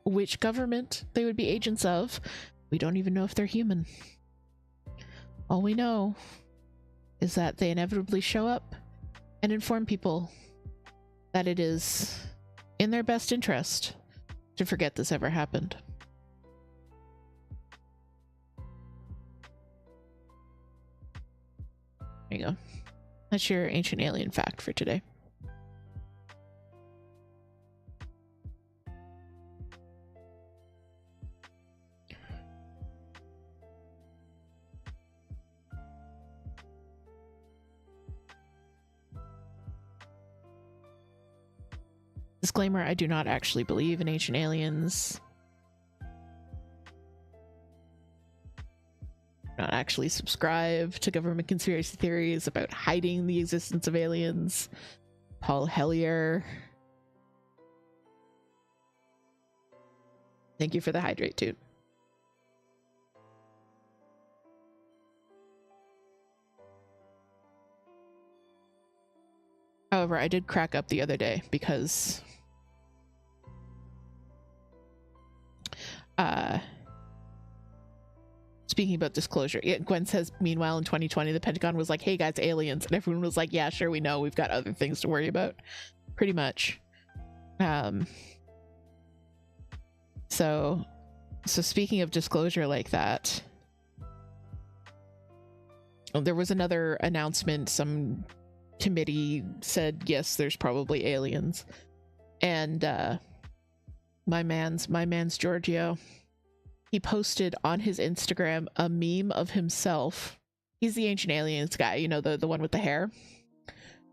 Speaker 1: which government they would be agents of. We don't even know if they're human. All we know is that they inevitably show up and inform people that it is in their best interest to forget this ever happened. There you go. That's your ancient alien fact for today. Disclaimer, I do not actually believe in ancient aliens. Not actually subscribe to government conspiracy theories about hiding the existence of aliens. Paul Hellier. Thank you for the hydrate, Toot. However, I did crack up the other day because speaking about disclosure, yeah, Gwen says, meanwhile, in 2020, the Pentagon was like, hey guys, aliens. And everyone was like, yeah, sure, we know. We've got other things to worry about. Pretty much. So, So speaking of disclosure like that, there was another announcement. Some committee said, yes, there's probably aliens. And my man's Giorgio, he posted on his Instagram a meme of himself. He's the Ancient Aliens guy, you know, the one with the hair.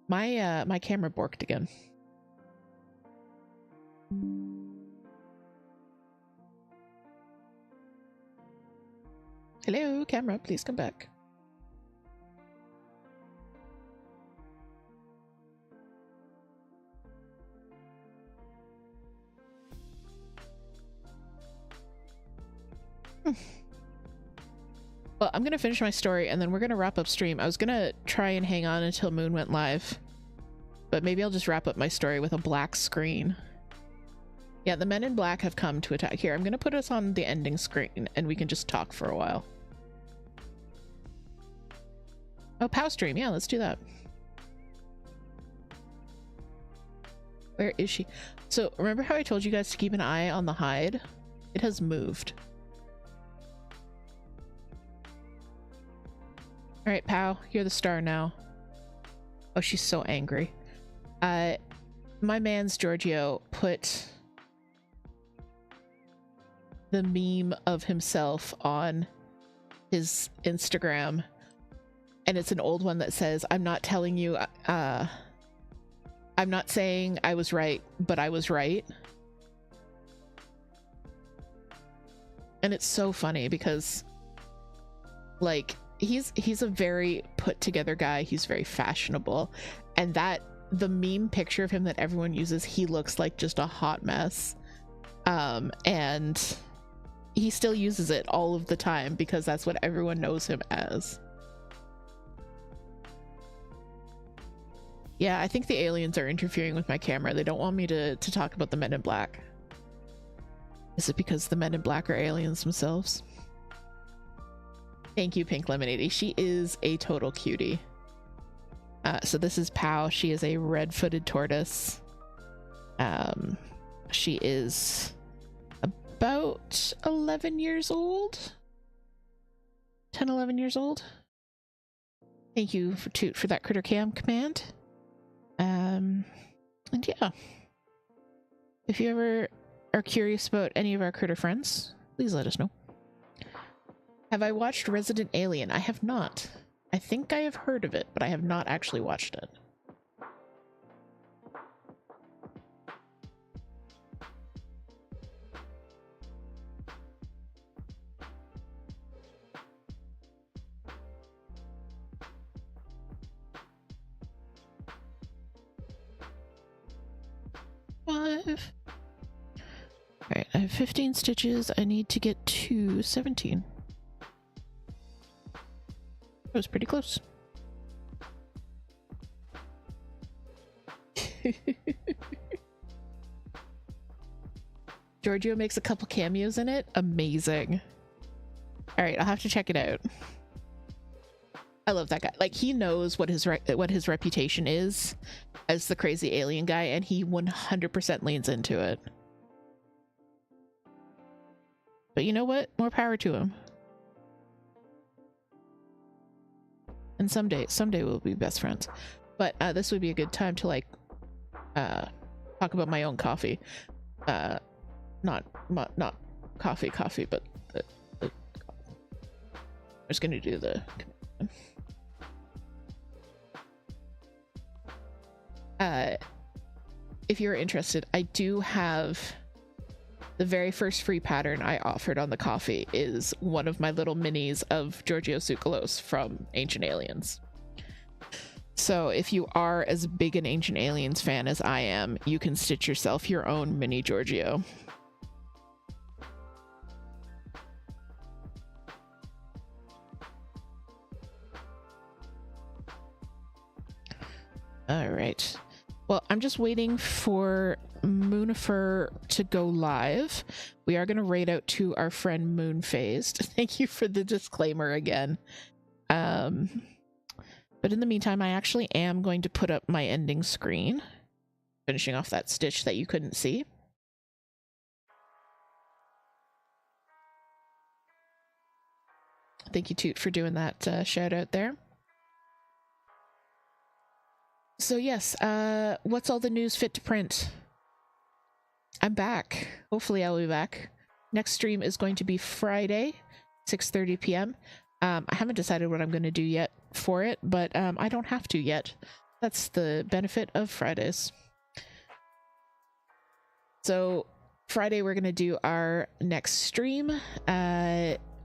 Speaker 1: My camera borked again. Hello, camera, please come back. Well, I'm gonna finish my story and then we're gonna wrap up stream. I was gonna try and hang on until Moon went live, but maybe I'll just wrap up my story with a black screen. Yeah, the men in black have come to attack. Here, I'm gonna put us on the ending screen and we can just talk for a while. Oh, POW stream. Yeah, let's do that. Where is she? So remember how I told you guys to keep an eye on the hide? It has moved. All right, POW, you're the star now. Oh, she's so angry. My man's Giorgio put the meme of himself on his Instagram, and it's an old one that says, I'm not telling you, I'm not saying I was right, but I was right. And it's so funny because, like, he's a very put together guy. He's very fashionable, and that the meme picture of him that everyone uses, he looks like just a hot mess. And he still uses it all of the time because that's what everyone knows him as. Yeah, I think the aliens are interfering with my camera. They don't want me to talk about the men in black. Is it because the men in black are aliens themselves? Thank you, Pink Lemonade. She is a total cutie. So this is POW. She is a red-footed tortoise. She is about 11 years old. 10, 11 years old. Thank you for Toot for that critter cam command. And yeah, if you ever are curious about any of our critter friends, please let us know. Have I watched Resident Alien? I have not. I think I have heard of it, but I have not actually watched it. Five. Alright, I have 15 stitches. I need to get to 17. That was pretty close. Giorgio makes a couple cameos in it. Amazing. Alright, I'll have to check it out. I love that guy. Like, he knows what his reputation is as the crazy alien guy, and he 100% leans into it. But you know what? More power to him. And someday we'll be best friends. But this would be a good time to, like, talk about my own coffee. Not coffee, but I'm just gonna do the. If you're interested, I do have the very first free pattern I offered on the coffee is one of my little minis of Giorgio Tsoukalos from Ancient Aliens. So if you are as big an Ancient Aliens fan as I am, you can stitch yourself your own mini Giorgio. All right. Well, I'm just waiting for Moonifer to go live. We are going to raid out to our friend Moonphased. Thank you for the disclaimer again. But in the meantime, I actually am going to put up my ending screen, finishing off that stitch that you couldn't see. Thank you, Toot, for doing that shout out there. So yes, what's all the news fit to print? I'm back. Hopefully I'll be back. Next stream is going to be Friday, 6:30 p.m. I haven't decided what I'm going to do yet for it, but I don't have to yet. That's the benefit of Fridays. So Friday we're going to do our next stream.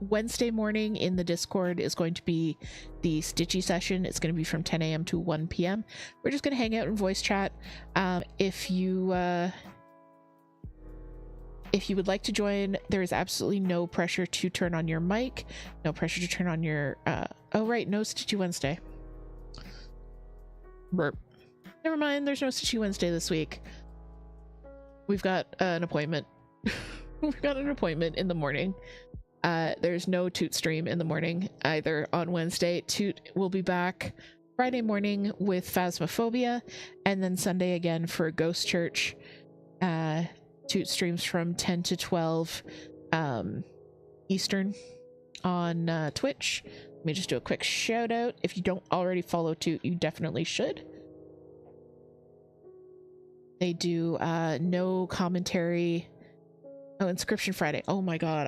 Speaker 1: Wednesday morning in the Discord is going to be the Stitchy session. It's going to be from 10 a.m. to 1 p.m. We're just going to hang out and voice chat. If you would like to join, there is absolutely no pressure to turn on your mic, no pressure to turn on your oh right, no Stitchy Wednesday. Burp. Never mind, there's no Stitchy Wednesday this week. We've got an appointment. We've got an appointment in the morning. There's no Toot stream in the morning either on Wednesday. Toot will be back Friday morning with Phasmophobia, and then Sunday again for Ghost Church. Toot streams from 10 to 12 Eastern on Twitch. Let me just do a quick shout out. If you don't already follow Toot, you definitely should. They do no commentary. Oh, Inscription Friday. Oh my god,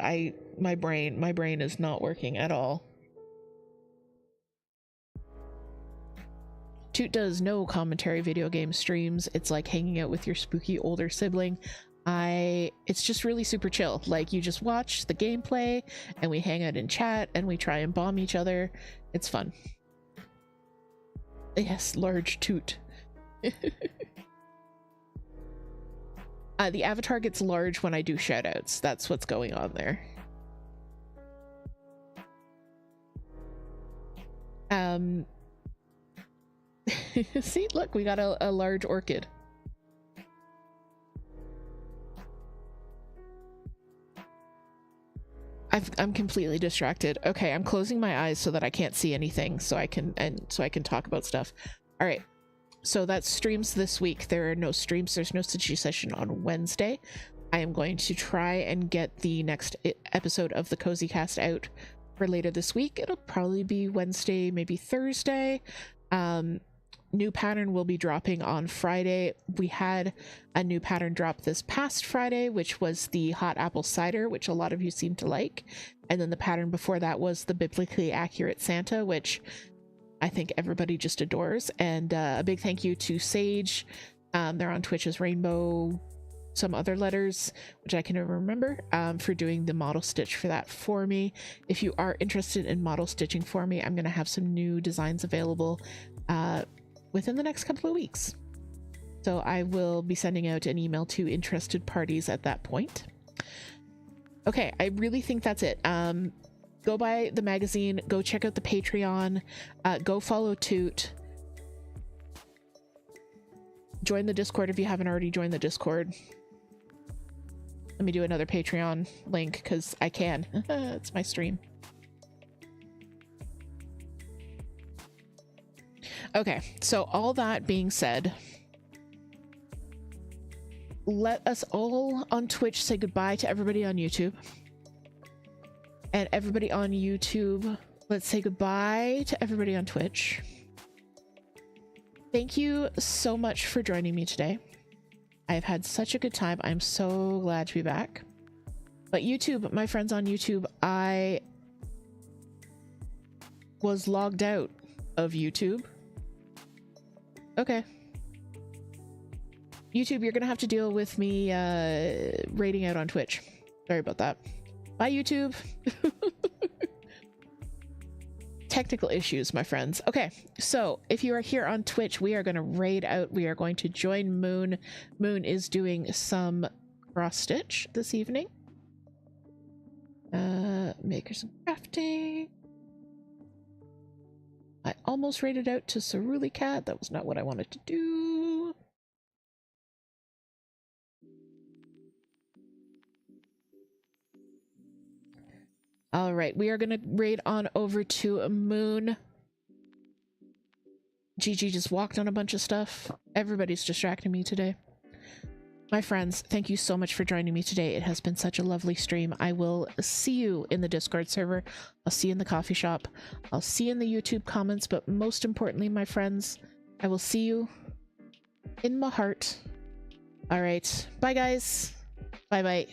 Speaker 1: my brain is not working at all. Toot does no commentary video game streams. It's like hanging out with your spooky older sibling. It's just really super chill. Like, you just watch the gameplay and we hang out and chat and we try and bomb each other. It's fun. Yes, large Toot. The avatar gets large when I do shoutouts. That's what's going on there. See, look, we got a large orchid. I'm completely distracted. Okay, I'm closing my eyes so that I can't see anything, so I can talk about stuff. All right. So that's streams this week. There are no streams. There's no Stitchy session on Wednesday. I am going to try and get the next episode of the Cozy Cast out for later this week. It'll probably be Wednesday, maybe Thursday. New pattern will be dropping on Friday. We had a new pattern drop this past Friday, which was the hot apple cider, which a lot of you seem to like. And then the pattern before that was the biblically accurate Santa, which I think everybody just adores. And a big thank you to Sage. They're on Twitch as Rainbow, some other letters, which I can never remember, for doing the model stitch for that for me. If you are interested in model stitching for me, I'm going to have some new designs available within the next couple of weeks. So I will be sending out an email to interested parties at that point. Okay, I really think that's it. Go buy the magazine, go check out the Patreon, go follow Toot. Join the Discord if you haven't already joined the Discord. Let me do another Patreon link because I can. It's my stream. Okay, so all that being said, let us all on Twitch say goodbye to everybody on YouTube. And everybody on YouTube, let's say goodbye to everybody on Twitch. Thank you so much for joining me today. I've had such a good time. I'm so glad to be back. But YouTube, my friends on YouTube, I was logged out of YouTube. Okay. YouTube, you're gonna have to deal with me raiding out on Twitch. Sorry about that. Bye, YouTube. Technical issues, my friends. Okay, so if you are here on Twitch, we are going to raid out. We are going to join Moon. Moon is doing some cross stitch this evening. Make her some crafting. I almost raided out to Ceruli Cat. That was not what I wanted to do. All right, we are going to raid on over to Moon. Gigi just walked on a bunch of stuff. Everybody's distracting me today. My friends, thank you so much for joining me today. It has been such a lovely stream. I will see you in the Discord server. I'll see you in the coffee shop. I'll see you in the YouTube comments. But most importantly, my friends, I will see you in my heart. All right. Bye, guys. Bye-bye.